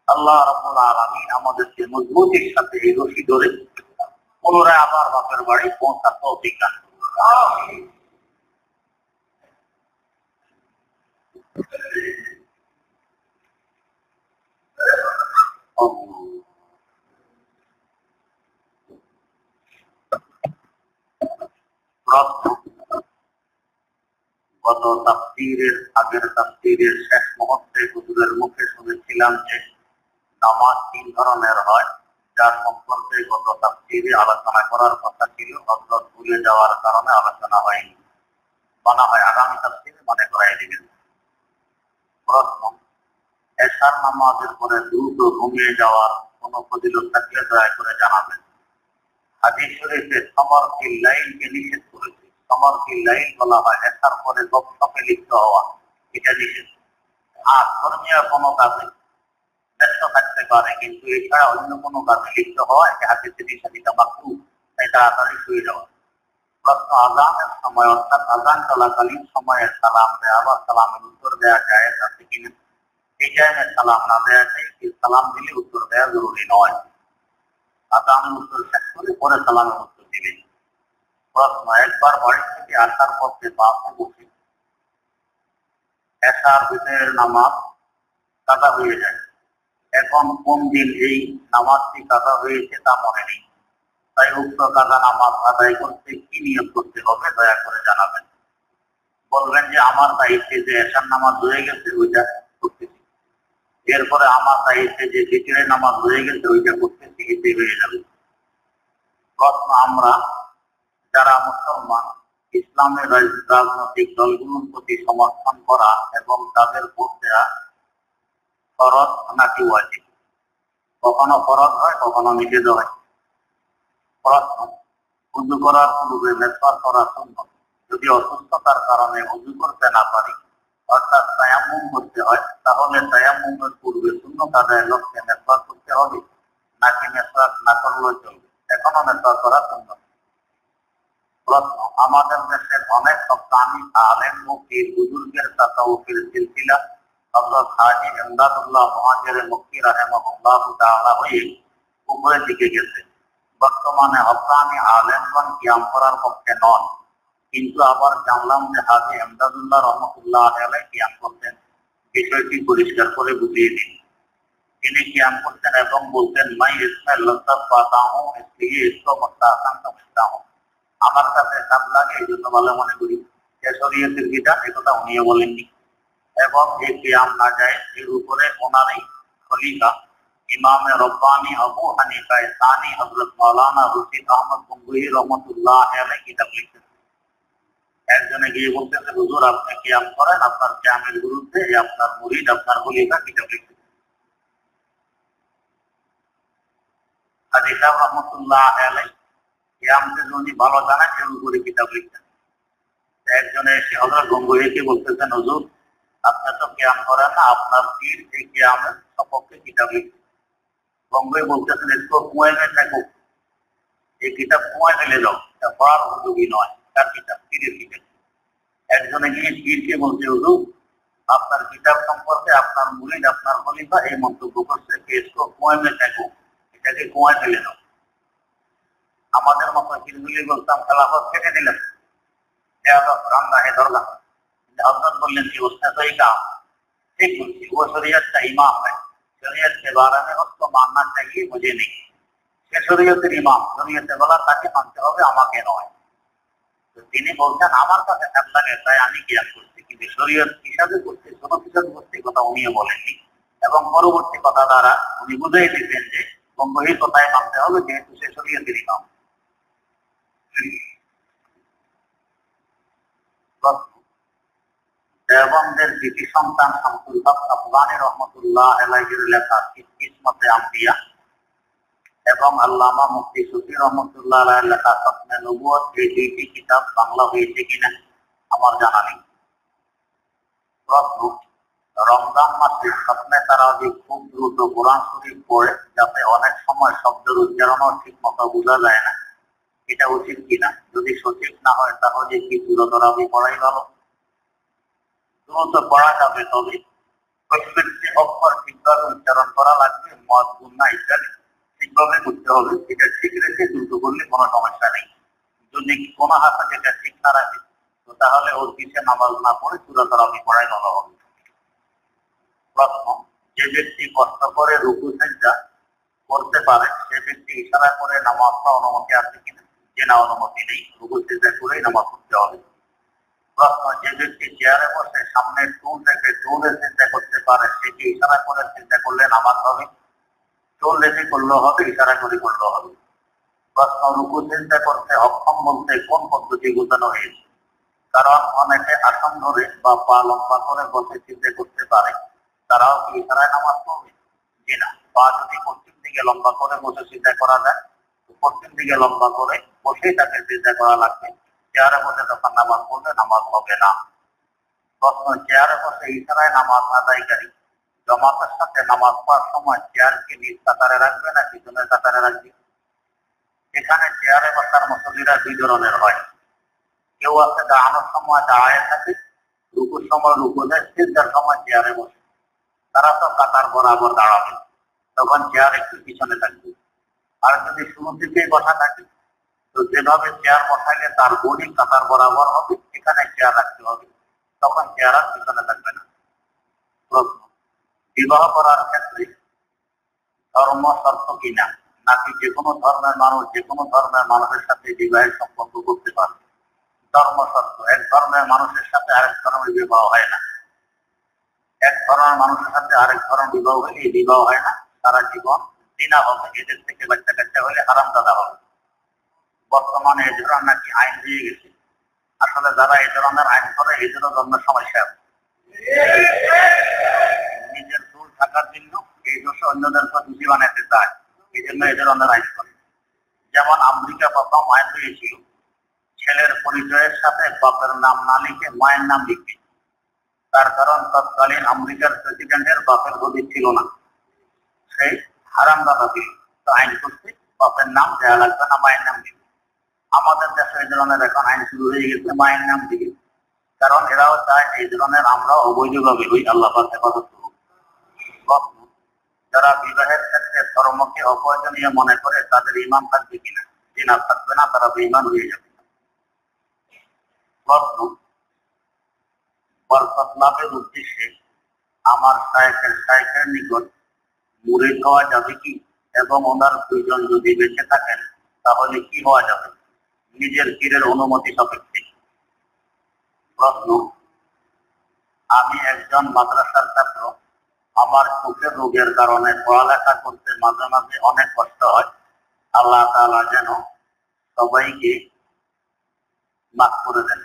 [SPEAKER 1] আল্লাহ রাব্বুল আলামিন আমাদেরকে মজবুতির সাথে এই রশি ধরে পুনরায় আবার বাপের বাড়ি পৌঁছার তৌফিক দান করুন। গত তাফসীরের আগের তাফসীরের শেষ মুহূর্তে হুজুরের মুখে শুনেছিলাম যে নামাজ 3 ধরনের হয়, যার সম্পর্কে গত তাফসীরে আলোচনা করার কথা ছিল, হযরত ভুলে যাওয়ার কারণে আলোচনা হয়নি। মনে হয় আগামী তাফসীরে মনে করাই দিবেন। প্রশ্ন, এশার নামাজের পরে দ্রুত ঘুমিয়ে যাওয়ার কোন ফজিলত থাকলে দয়া করে জানাবেন। হাদিস শরীফে সমর ফিল লাইলকে নিষেধ করেছে। সমর ফিল লাইল বলা হয় এশার পরে গপসপে লিপ্ত হওয়া, এটা নিষেধ। আর ধর্মীয় কোনো কাজে ব্যস্ত থাকতে পারে, কিন্তু এছাড়া অন্য কোনো কাজে লিপ্ত হওয়া, এটা হাদিসে নিষেধ, এটা মাকরুহ, তাই তাড়াতাড়ি শুয়ে যাওয়া। প্রশ্ন, আযানের সময় অর্থাৎ আযান চলাকালীন সময়ে সালাম দেওয়া বা সালামের উত্তর দেওয়া যায় আছে কিনা? এই টাইমে সালাম না দেওয়াটাই, সালাম দিলে উত্তর দেওয়া জরুরি নয়। আযানের উত্তর শেষ করে পরে সালামের উত্তর দিবেন। প্রশ্ন, একবার বাড়ি থেকে আসার পথে বাসে বসে এশার ভিতরের নামাজ কাজা হয়ে যায়, এখন কোন দিন এই নামাজটি কাজা হয়েছে তা মনে নেই, তাই উক্ত কাজা নামাজ আদায় করতে কি নিয়ত করতে হবে দয়া করে জানাবেন। বলবেন যে আমার দায়িত্বে যে এশার নামাজ হয়ে গেছে ওইটা করতেছি, এরপরে আমার দায়িত্বে যে জিকিরের নামাজ হয়ে গেছে ওইটা করতেছি, এতে হয়ে যাবে। প্রশ্ন, আমরা যারা মুসলমান ইসলামের রাজনৈতিক দলগুলোর প্রতি সমর্থন করা এবং তাদের ভোট দেওয়া ফরজ নাকি ওয়াজিব? কখনো ফরজ হয়, কখনো নিষেধ হয়। প্রশ্ন, উযু করার পূর্বে মেসওয়াক করা সুন্নাত। যদি অসুস্থতার কারণে উযু করতে না পারি অর্থাৎ তায়াম্মুম করতে হয়, তাহলে তায়াম্মুমের পূর্বে সুন্নাত আদায়ের লক্ষ্যে মেসওয়াক করতে হবে নাকি মেসওয়াক না করলেও চলবে? এখনো মেসওয়াক করা সুন্নাত। প্রশ্ন, আমাদের দেশের অনেক হক্কানি আলেম মুফতি বুজুর্গের তাসাউফের সিলসিলা হযরত হাজী ইমদাদুল্লাহ মুহাজিরে মক্কি রাহিমাহুল্লাহ তাআলা হয়ে উপরের দিকে গেছে। বর্তমানে হক্কানি আলেমগণ কিয়াম করার পক্ষে নন, কিন্তু আবার জানলাম যে হাজী ইমদাদুল্লাহ রহমতুল্লাহ আলাইহি কিয়াম করতেন। বিষয়টি পরিষ্কার করে বুঝিয়ে দিন। তিনি কিয়াম করতেন এবং বলতেন, মাই ইসমে লজ্জত পাতা হুঁ ইসলিয়ে ইসকো মুস্তাহসান সমঝতা হুঁ। আমার কাছে স্বাদ লাগে এই জন্য ভালো মনে করি। শরীয়তের বিধান, একথা উনিও বলেননি। এবং এই কিয়াম না যায় এর উপরে ওনারই খলিফা ইমামে রব্বানি আবু হানিফা সানি হযরত মাওলানা রশিদ আহমদ গঙ্গুহি রহমতুল্লাহ আলাইহি কিতাব লিখতেন। একজনে গিয়ে বলতেছে, হুজুর আপনি কিয়াম করেন, আপনার কিয়ামের বিরুদ্ধে আপনার মুরিদ আপনার খলিফা কিতাব লিখতেছে। হাজী সাহেব রহমতুল্লাহ আলাইহি কিয়ামকে উনি ভালো জানেন, এর উপরে কিতাব লিখতেন। একজনে এসে হযরত গঙ্গুহিকে বলতেছেন, হুজুর আপনি তো কিয়াম করেন না, আপনার পীর এই কিয়ামের সপক্ষে কিতাব লিখতেন। গঙ্গুহি বলতেছেন, इसको कुएं में फेंको, এই কিতাব কুয়ায় ফেলে দাও, এটা পড়ার উপযোগী নয়। তার কিতাব, পীরের কিতাব। একজনে গিয়ে পীরকে বলছে, হুজুর আপনার কিতাব সম্পর্কে আপনার মুরিদ আপনার খলিফা এই মন্তব্য করছে, इसको कुएं में फेंको, এটাকে কুয়ায় ফেলে দাও। আমাদের মতো পীরগুলি বলতাম খেলাফত কেটে দিলেন, রান্না হে ধরলাম। हजरत बोलें कि उसने तो ही कहा, ठीक बोलती, वो शरीयत का इमाम है, शरीयत के बारे में उसको मानना चाहिए, मुझे नहीं। সে শরীয়তের ইমাম, শরীয়তে বলা তাকে মানতে হবে, আমাকে নয়। তো তিনি বলছেন আমার কাছে খারাপ লাগে তাই আমি কিয়াম করছি, কিন্তু শরীয়ত হিসাবে করছি, কোনো হিসাবে করছি, কথা উনিও বলেননি। এবং পরবর্তী কথা দ্বারা উনি বুঝাই দিতেন যে গঙ্গুহির কথায় মানতে হবে, যেহেতু সে শরীয়তের ইমাম। দেওবন্দের দ্বিতীয় সন্তান শামসুল হক আফগানী রহমতুল্লাহ আলাইহির লেখা কিসমতে আম্বিয়া এবং আল্লামা মুফতি শফি রহমতুল্লাহ আলাইহির লেখা খতমে নবুয়ত, এই দুইটি কিতাব বাংলা হয়েছে কিনা আমার জানা নেই। প্রশ্ন, রমজান মাসে খতমে তারাবি খুব দ্রুত কোরআন শরীফ পড়ে যাতে অনেক সময় শব্দের উচ্চারণও ঠিক মতো বোঝা যায় না, এটা উচিত কিনা? যদি সঠিক না হয় তাহলে কি পুরো তারাবি পড়াই ভালো? দ্রুত পড়া যাবে, তবে প্রত্যেকটি অক্ষর ঠিকভাবে উচ্চারণ করা লাগবে, মদ গুন্না ইত্যাদি ঠিকভাবে করতে হবে। এটা ঠিক রেখে দ্রুত করলে কোনো সমস্যা নেই। যদি কোনো হাতে যেটা ঠিক না রাখে তো তাহলে ওর পিছিয়ে নামাজ না পড়ে সূরা তারাবি পড়াই ভালো হবে। প্রশ্ন, যে ব্যক্তি কষ্ট করে রুকু সিজদা করতে পারে সে ব্যক্তি ইশারা করে নামাজ পড়ার অনুমতি আছে কিনা? যে না, অনুমতি নেই, রুকু সিজদা করেই নামাজ পড়তে হবে। প্রশ্ন, যে ব্যক্তি চেয়ারে বসে সামনে টুল রেখে টুলে চিন্তা করতে পারে সে কি ইশারা করে চিন্তা করলে নামাজ হবে? টুল রেখে করলেও হবে, ইশারা করে করলেও হবে। প্রশ্ন, রুকু চিন্তা করতে অক্ষম বলতে কোন পদ্ধতি বোঝানো হয়েছে? কারণ অনেকে আসন ধরে বা পা লম্বা করে বসে চিন্তা করতে পারে, তারাও কি ইশারায় নামাজ পড়বে? জি না, পা যদি পশ্চিম দিকে লম্বা করে বসে চিন্তা করা যায় তো পশ্চিম দিকে লম্বা করে বসেই তাকে চিন্তা করা লাগবে। চেয়ারে বসে যখন নামাজ পড়লে নামাজ হবে না। প্রশ্ন, চেয়ারে বসে ইশারায় নামাজ আদায়কারী জামাতের সাথে নামাজ পড়ার সময় চেয়ারকে নিজ কাতারে রাখবে না পিছনের কাতারে রাখবে? এখানে চেয়ারে বসার মুসল্লিরা দুই ধরনের হয়। কেউ আছে দাঁড়ানোর সময় দাঁড়ায় থাকে, রুকুর সময় রুকু দেয়, সিজদার সময় চেয়ারে বসে। তারা তো কাতার বরাবর দাঁড়াবে, তখন চেয়ার একটু পিছনে থাকবে। আর যদি শুরু থেকেই বসা থাকে তো যেভাবে চেয়ার বসাইলে তার বডি কাতার বরাবর হবে, এখানে চেয়ার রাখতে হবে, তখন চেয়ার আর পিছনে থাকবে না। প্রশ্ন, বিবাহ করার ক্ষেত্রে ধর্ম শর্ত কিনা? নাকি যে কোনো ধর্মের মানুষ যে কোনো ধর্মের মানুষের সাথে বিবাহের সম্পর্ক করতে পারে? ধর্ম সত্য, এক ধর্মের মানুষের সাথে আরেক ধর্মের বিবাহ হয় না। এক ধরনের মানুষের সাথে আরেক ধরনের বিবাহ হলে এই বিবাহ হয় না, সারা জীবন জিনা হবে, এদের থেকে বাচ্চা কাচ্চা হলে হারাম দাদা হবে। বর্তমানে এই ধরনের নাকি আইন দিয়ে গেছে। আসলে যারা এই ধরনের আইন করে এদেরও জন্য সমস্যা আছে। নিজের চুল থাকার জন্য এই দোষে অন্যদেরকে দোষী বানাতে চায়, এই জন্য এই ধরনের আইন করে। যেমন আমেরিকা প্রথম আইন দিয়েছিল, ছেলের পরিচয়ের সাথে বাপের নাম না লিখে মায়ের নাম লিখে। তার কারণ তৎকালীন আমেরিকার প্রেসিডেন্টের বাপের গদি ছিল না, সেই হারাম দাদা দিল, তো আইন করতে বাপের নাম দেওয়া লাগবে না, মায়ের নাম দিবে। আমাদের দেশে এই ধরনের এখন আইন শুরু হয়ে গেছে, মায়ের নাম দিবে। কারণ এরাও চায় এই ধরনের আমরা অবৈধভাবে ওই আল্লাহ পাক হেফাজত করব। যারা বিবাহের ক্ষেত্রে ধর্মকে অপ্রয়োজনীয় মনে করে তাদের ঈমান থাকবে কিনা? জিনা থাকবে না, তারা বেঈমান হয়ে যাবে। বরকত লাভের উদ্দেশ্যে আমার শায়েখের নিকট মুরিদ হওয়া যাবে কি? এবং ওনার দুইজন যদি বেঁচে থাকেন তাহলে কি হওয়া যাবে? নিজের পীরের অনুমতি সাপেক্ষে। প্রশ্ন, আমি একজন মাদ্রাসার ছাত্র। আমার চোখের রোগের কারণে পড়ালেখা করতে মাঝে মাঝে অনেক কষ্ট হয়। আল্লাহ তাআলা যেন সবাইকে মাফ করে দেন।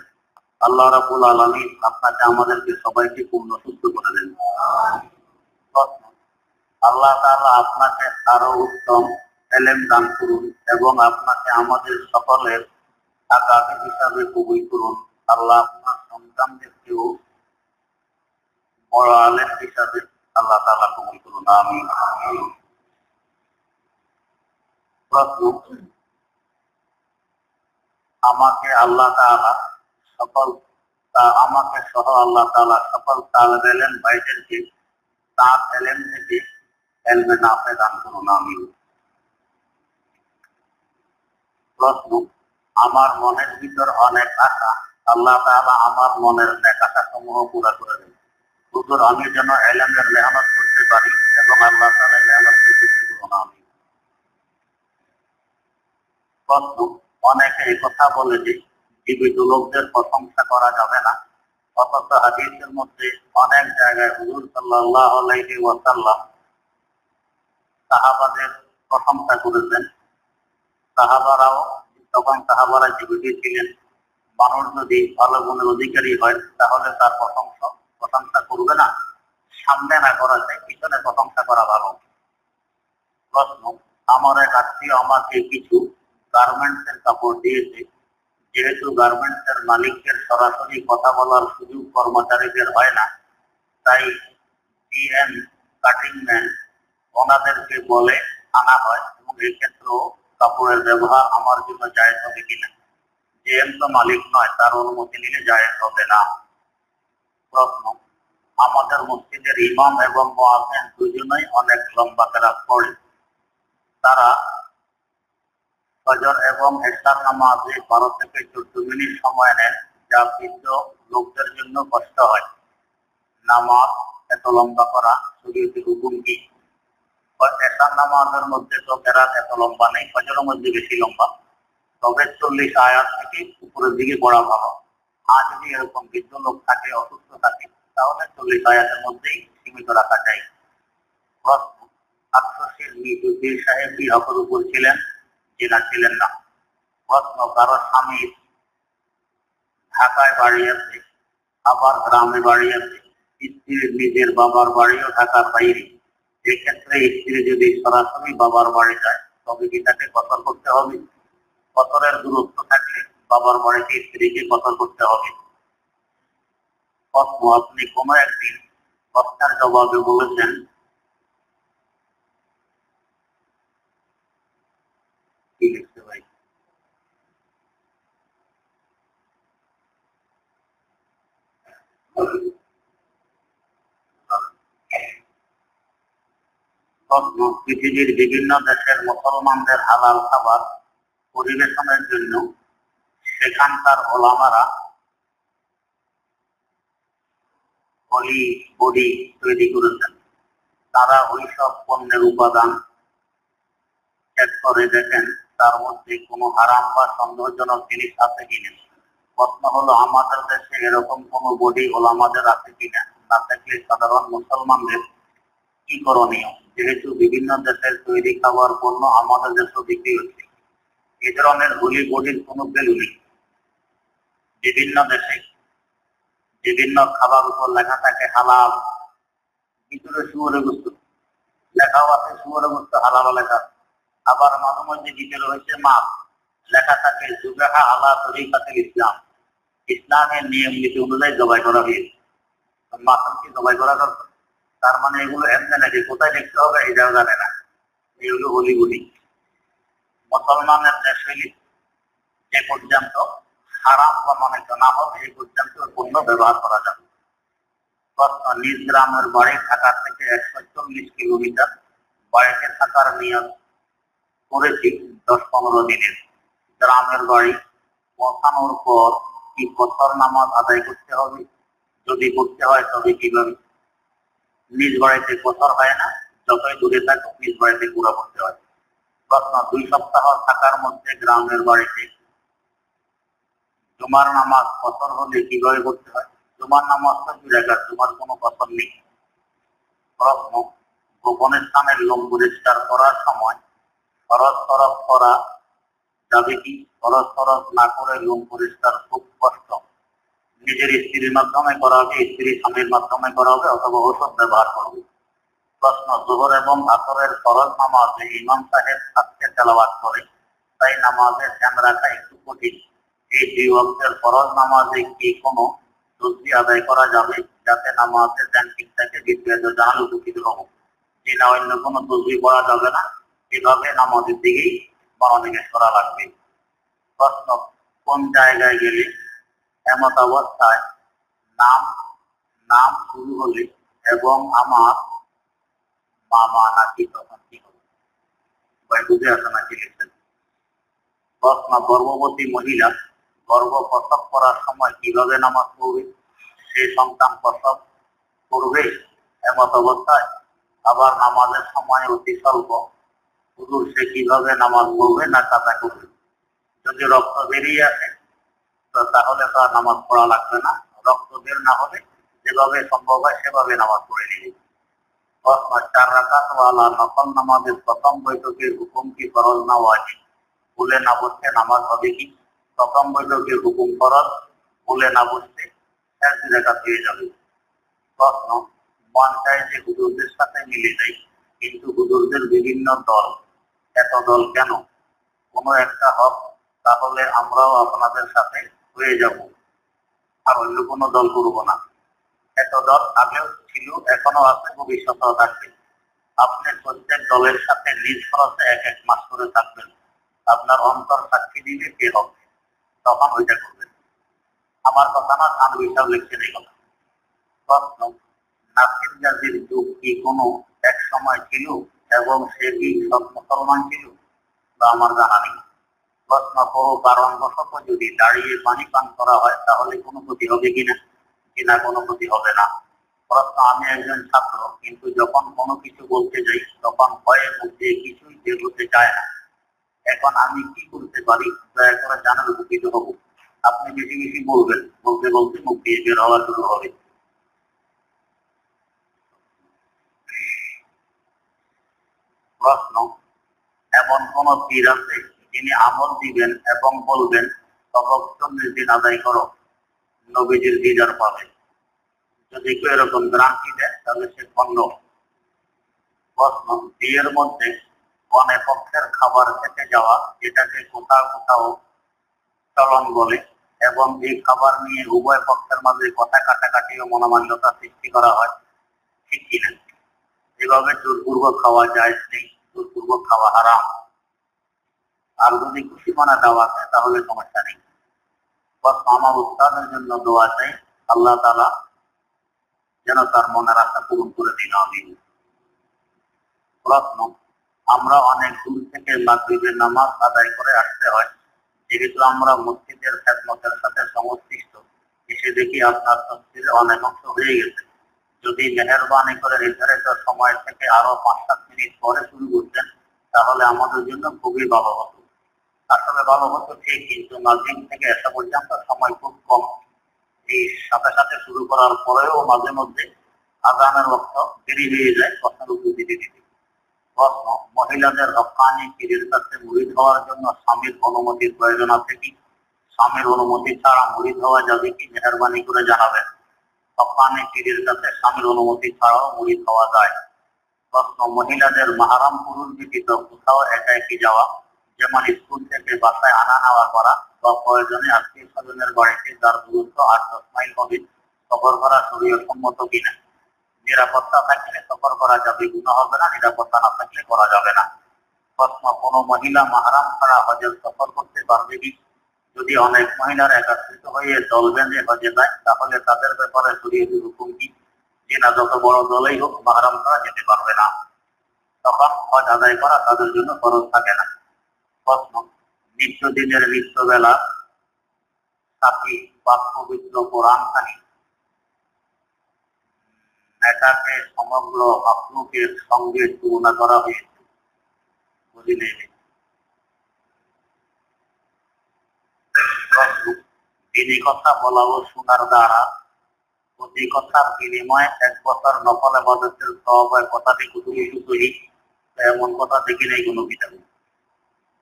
[SPEAKER 1] আল্লাহ রাব্বুল আলামিন আপনাকে আমাদেরকে সবাইকে পূর্ণ সুস্থ করে দেন। প্রশ্ন, আল্লাহ তাআলা আপনাকে আরো উত্তম এলেম দান করুন এবং আপনাকে আমাদের সকলের আকাবির হিসাবে কবুল করুন। আল্লাহ আপনার সন্তানদেরকেও বড় আলেম হিসাবে আল্লাহ তাআলা কবুল করুন, আমিন। প্রশ্ন, আমাকে আল্লাহ তাআলা আমাকে সহ আল্লাহ তাআলা সকল তালেবে ইলম ভাইদেরকে তার এলেম থেকে এলমে নাফে দান করুন, আমিন। প্রশ্ন, আমার মনের ভিতর অনেক আশা, আল্লাহ তাআলা আমার মনের নেক আশা সমূহ পুরা করে দেন। হুজুর, আমি যেন এলেমের মেহনত করতে পারি এবং আল্লাহ তাআলা মেহনতকে কবুল করুন, আমিন। প্রশ্ন, অনেকে এই কথা বলে যে জীবিত লোকদের প্রশংসা করা যাবে না, অথচ হাদিসের মধ্যে অনেক জায়গায় হুজুর সাল্লাল্লাহু আলাইহি ওয়াসাল্লাম সাহাবাদের প্রশংসা করেছেন। সাহাবারা জীবিত ছিলেন। মানুষ যদি ভালো গুণের অধিকারী হয় তাহলে তার প্রশংসা করবে না, সামনে না করা যায়, পিছনে প্রশংসা করা ভালো। প্রশ্ন, আমার এক আত্মীয় আমাকে কিছু গার্মেন্টসের কাপড় দিয়েছে। যেহেতু গার্মেন্টসের মালিকদের সরাসরি কথা বলার সুযোগ কর্মচারীদের হয় না, তাই ডিএম কাটিং ম্যান ওনাদেরকে বলে আনা হয় এবং এই ক্ষেত্রেও কাপড়ের ব্যবহার আমার জন্য জায়েজ হবে কিনা? ডিএম তো মালিক নয়, তার অনুমতি নিলে জায়েজ হবে না। প্রশ্ন, আমাদের মসজিদের ইমাম এবং মুয়াজ্জিন দুজনেই অনেক লম্বা কেরাত পড়ে। তারা ফজর এবং এশার নামাজে 12 থেকে 14 মিনিট সময় নেন, যা বৃদ্ধ লোকদের জন্য কষ্ট হয়। নামাজ এত লম্বা করা শরীয়তের হুকুম কি? এশার নামাজের মধ্যে তো কেরাত এত লম্বা নেই, ফজরের মধ্যে বেশি লম্বা, তবে 40 আয়াত থেকে উপরের দিকে পড়া ভালো। আর যদি এরকম বৃদ্ধ লোক থাকে, অসুস্থ থাকে, তাহলে 40 আয়াতের মধ্যেই সীমিত রাখা যায়। প্রশ্ন, আফসোসের মৃত পীর সাহেব কি হকের উপর ছিলেন? জিনা ছিলেন না। প্রশ্ন, কারো স্বামী ঢাকায় বাড়ি আছে, আবার গ্রামে বাড়ি আছে, স্ত্রীর নিজের বাবার বাড়িও ঢাকার বাইরে। এক্ষেত্রে স্ত্রী যদি সরাসরি বাবার বাড়ি যায় তবে কি তাকে কসর করতে হবে? কসরের দূরত্ব থাকলে বাবার বাড়িতে স্ত্রীকে কসর করতে হবে। প্রশ্ন, আপনি কোনো একদিন প্রশ্নের জবাবে বলেছেন কি লিখতে ভাই? প্রশ্ন, পৃথিবীর বিভিন্ন দেশের মুসলমানদের হালাল খাবার পরিবেশনের জন্য সেখানকার ওলামারা অলি বডি তৈরি করেছেন। তারা ওইসব পণ্যের উপাদান চেক করে দেখেন তার মধ্যে কোনো হারাম বা সন্দেহজনক জিনিস আছে কিনা। প্রশ্ন হলো আমাদের দেশে এরকম কোনো বডি ওলামাদের আছে কিনা, না থাকলে সাধারণ মুসলমানদের কি করণীয়? যেহেতু বিভিন্ন দেশের তৈরি খাবার পণ্য আমাদের দেশে বিক্রি হচ্ছে, এই ধরনের হুলি বডির কোনো ভ্যালু নেই। বিভিন্ন দেশে বিভিন্ন খাবার উপর লেখা থাকে হালাল, ভিতরে শুয়োরের গোশত লেখাও আছে, শুয়োরের গোশত হালাল লেখা। আবার মাঝে মধ্যে ভিতরে হয়েছে মাছ, লেখা থাকে জুবেহা আলা তরিকাতুল ইসলাম, ইসলামের নিয়ম নীতি অনুযায়ী জবাই করা হয়েছে। মাছ কি জবাই করা দরকার? তার মানে এগুলো এমনি নাকি, কোথায় লিখতে হবে এটাও জানে না। এগুলো হলিগুলি। মুসলমানের দেশ হইলে যে পর্যন্ত হারাম প্রমাণিত না হবে এই পর্যন্ত পণ্য ব্যবহার করা যাবে। নিজ গ্রামের বাড়ি ঢাকা থেকে 140 কিলোমিটার বাড়িতে থাকার নিয়ম করেছি 10-15 দিনের। গ্রামের বাড়ি পৌঁছানোর পর কি কসর নামাজ আদায় করতে হবে? যদি করতে হয় তবে কিভাবে? নিজ বাড়িতে কসর হয় না, যতই দূরে থাকুক নিজ বাড়িতে পুরা করতে হয়। 2 সপ্তাহ থাকার মধ্যে গ্রামের বাড়িতে জুমার নামাজ কসর হলে কিভাবে করতে হয়? জুমার নামাজ তো 2 রাকাত, জুমার কোনো কসর নেই। প্রশ্ন, গোপন স্থানের লোম পরিষ্কার করার সময় ফরজ তরফ করা যাবে কি? ফরজ তরফ না করে লোম পরিষ্কার খুব কষ্ট। নিজের স্ত্রীর মাধ্যমে করা হবে, স্ত্রী স্বামীর মাধ্যমে করা হবে, অথবা ঔষধ ব্যবহার করবে। প্রশ্ন, যোহর এবং আসরের ফরজ নামাজে ইমাম সাহেব আজকে তেলাওয়াত করে, তাই নামাজে ধ্যান রাখা একটু কঠিন। এই 2 ওয়াক্তের ফরজ নামাজে কি কোনো তসবিহ আদায় করা যাবে যাতে নামাজে ধ্যান ঠিক থাকে? দ্বিতীয় জাহান উপকৃত হব। যে না, অন্য কোনো তসবিহ পড়া যাবে না, এভাবে নামাজের দিকেই মনোনিবেশ করা লাগবে। প্রশ্ন, কোন জায়গায় গেলে এমত অবস্থায় নাম নাম শুরু হলে এবং আমার মামা নাকি তখন কি হবে? ভাই বুঝে আসে নাকি লিখছেন? প্রশ্ন, গর্ভবতী মহিলা গর্ভপ্রসব করার সময় কিভাবে নামাজ পড়বে? সে সন্তান প্রসব করবে এমত অবস্থায়, আবার নামাজের সময় অতি স্বল্প, হুজুর সে কিভাবে নামাজ পড়বে না কাজা করবে? যদি রক্ত বেরিয়ে আসে তো তাহলে তো আর নামাজ পড়া লাগবে না। রক্ত বের না হলে যেভাবে সম্ভব হয় সেভাবে নামাজ পড়ে নিবে। 4 রাকাত ওয়ালা নফল নামাজের প্রথম বৈঠকের হুকুম কি ফরজ না ওয়াজিব? ভুলে না বসতে নামাজ হবে কি? প্রথম বৈঠকের হুকুম ফরজ, ভুলে না বসতে 1 রাকাত হয়ে যাবে। প্রশ্ন, মন চায় যে হুজুরদের সাথে মিলে যাই, কিন্তু হুজুরদের বিভিন্ন দল, এত দল কেন? কোনো একটা হক, তাহলে আমরাও আপনাদের সাথে হয়ে যাব, আর অন্য কোনো দল করবো না। এত দল আগেও ছিল, এখনো আছে, ভবিষ্যতেও থাকবে। আপনি প্রত্যেক দলের সাথে নিজ খরচে 1 মাস করে থাকবেন, আপনার অন্তর সাক্ষী দিবে কে হবে, তখন ওইটা করবেন। আমার কথা না, থানভী হিসাব লিখছেন এই কথা। প্রশ্ন, নাসির গাজীর যুগ কি কোনো এক সময় ছিল এবং সে কি সব মুসলমান ছিল? বা আমার জানা নেই। প্রশ্ন, কোনো কারণবশত যদি দাঁড়িয়ে পানি পান করা হয় তাহলে কোনো ক্ষতি হবে কিনা? কিনা কোনো ক্ষতি হবে না। প্রশ্ন, আমি একজন ছাত্র, কিন্তু যখন কোনো কিছু বলতে যাই তখন ভয়ের মধ্যে কিছুই বের হতে চায় না। এখন আমি কি করতে পারি? দয়া করে জানার উপকৃত হব। আপনি বেশি বেশি বলবেন, বলতে বলতে মুখ দিয়ে বের হওয়া শুরু হবে। প্রশ্ন, এমন কোন পীর আছে যিনি আমল দিবেন এবং বলবেন সবক 40 দিন আদায় করো, নবীজির দিদার পাবে? যদি কেউ এরকম গ্রান্টি দেয় তাহলে সে ভণ্ড। প্রশ্ন, বিয়ের মধ্যে কনে পক্ষের খাবার খেতে যাওয়া, যেটাকে কোথাও কোথাও চলন বলে, এবং এই খাবার নিয়ে উভয় পক্ষের মাঝে কথা কাটাকাটি ও মনোমালিন্যতা সৃষ্টি করা হয়, ঠিক কিনা? এভাবে জোরপূর্বক খাওয়া যায় নেই, জোরপূর্বক খাওয়া হারাম। আর যদি খুশি মানা দেওয়া হয় তাহলে সমস্যা নেই। প্রশ্ন, আমার উস্তাদের জন্য দোয়া চাই, আল্লাহ তাআলা যেন তার মনের আশা পূরণ করে দিন, আমিন। প্রশ্ন, আমরা অনেক দূর থেকে মাগরিবের নামাজ আদায় করে আসতে হয়, যেহেতু আমরা মসজিদের খেদমতের সাথে সংশ্লিষ্ট, এসে দেখি আপনার তফসিরে অনেক অংশ হয়ে গেছে। যদি মেহেরবানি করে নির্ধারিত সময় থেকে আরো 5-7 মিনিট পরে শুরু করতেন তাহলে আমাদের জন্য খুবই ভালো হতো। আসলে ভালো হতো ঠিক, কিন্তু মাঝদিন থেকে এসা পর্যন্ত সময় খুব কম। এই সাথে সাথে শুরু করার পরেও মাঝে মধ্যে আজানের অর্থ দেরি হয়ে যায় প্রশ্নের উত্তর দিতে দিতে। প্রশ্ন, মহিলাদের হক্কানি পীরের কাছে মুরিদ হওয়ার জন্য স্বামীর অনুমতির প্রয়োজন আছে কি? স্বামীর অনুমতি ছাড়া মুরিদ হওয়া যাবে কি? মেহরবানি করে জানাবেন। হক্কানি পীরের কাছে স্বামীর অনুমতি ছাড়াও মুরিদ হওয়া যায়। প্রশ্ন, মহিলাদের মাহারাম পুরুষ ব্যতীত কোথাও একা একই যাওয়া, যেমন স্কুল থেকে বাসায় আনা নেওয়া করা বা প্রয়োজনে আত্মীয় স্বজনের বাড়িতে যার দূরত্ব 8-10 মাইল হবে, সফর করা শরীয়ত সম্মত কিনা? নিরাপত্তা থাকলে সফর করা যাবে, গুনাহ হবে না। নিরাপত্তা না থাকলে করা যাবে না। প্রশ্ন, কোনো মহিলা মাহরাম ছাড়া হজের সফর করতে পারবে কি? যদি অনেক মহিলার একত্রিত হয়ে দল বেঁধে হজে যায়, তাহলে তাদের ব্যাপারে শরীয়তের হুকুম কি? যে না, যত বড় দলেই হোক মাহরাম ছাড়া যেতে পারবে না, তখন হজ আদায় করা তাদের জন্য খরচ থাকে না। প্রশ্ন, নিত্যদিনের নিত্যবেলা সাথী বা পবিত্র কোরআন খানি এটাকে সমগ্র মাখলুকের সঙ্গে তুলনা করা হয়েছে, বুঝিলে? প্রশ্ন, দিনী কথা বলা ও শোনার দ্বারা প্রতি কথার বিনিময়ে 1 বছর নফল ইবাদতের সওয়াব হয়, কথাটি কতটুকু সহি? এমন কথা দেখি নাই কোনো কিতাবে।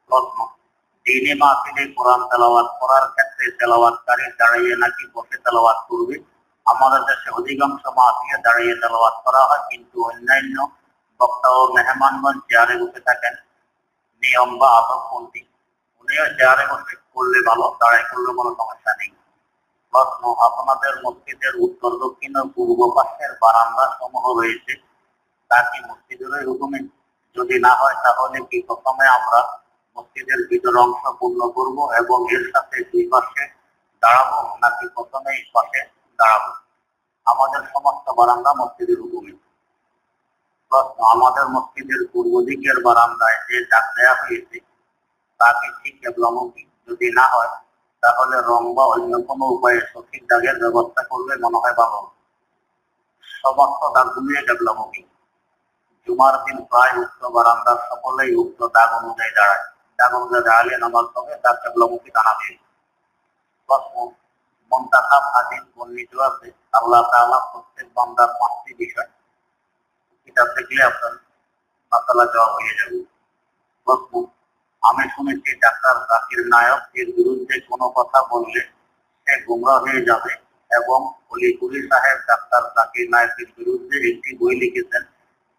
[SPEAKER 1] প্রশ্ন, দিনে মাহফিলে কোরআন তেলাওয়াত করার ক্ষেত্রে তেলাওয়াতকারী দাঁড়িয়ে নাকি বসে তেলাওয়াত করবে? আমাদের দেশে অধিকাংশ মাহফিলে দাঁড়িয়ে তেলাওয়াত করা হয়, কিন্তু অন্যান্য বক্তা ও মেহমানগণ চেয়ারে বসে থাকেন। নিয়ম বা আদব কোনটি? উনিও চেয়ারে বসে করলে ভালো, দাঁড়ায় করলে কোনো সমস্যা নেই। প্রশ্ন, আপনাদের মসজিদের উত্তর দক্ষিণ ও পূর্ব পাশের বারান্দা সমূহ রয়েছে, তা কি মসজিদের হুকুমে? যদি না হয় তাহলে কি প্রথমে আমরা মসজিদের ভিতর অংশ পূর্ণ করব এবং এর সাথে 2 পাশে দাঁড়াবো, নাকি প্রথমেই পাশে দাঁড়াবো? আমাদের সমস্ত বারান্দা মসজিদের হুকুমে। প্রশ্ন, আমাদের মসজিদের পূর্ব দিকের বারান্দায় যে দাগ দেওয়া হয়েছে তা কি ঠিক কেবলামুখী? যদি না হয় তাহলে রং বা অন্য কোনো উপায়ে সঠিক দাগের ব্যবস্থা করলে মনে হয় ভালো। সমস্ত দাগগুলি কেবলামুখী। জুমার দিন প্রায় উক্ত বারান্দার সকলেই উক্ত দাগ অনুযায়ী দাঁড়ায়। দাগ অনুযায়ী দাঁড়ালে নামাজ হবে, দাগ কেবলামুখী দাঁড়াবে। প্রশ্ন, মুনতাখাব হাদিস বর্ণিত আছে আল্লাহ তাআলা প্রত্যেক বান্দার 5টি বিষয়, কিতাব দেখলে আপনার মাসালা জবাব হয়ে যাবে। প্রশ্ন, আমি শুনেছি ডাক্তার জাকির নায়ক এর বিরুদ্ধে কোনো কথা বললে সে গুমরাহ হয়ে যাবে, এবং অলিপুরি সাহেব ডাক্তার জাকির নায়কের বিরুদ্ধে একটি বই লিখেছেন।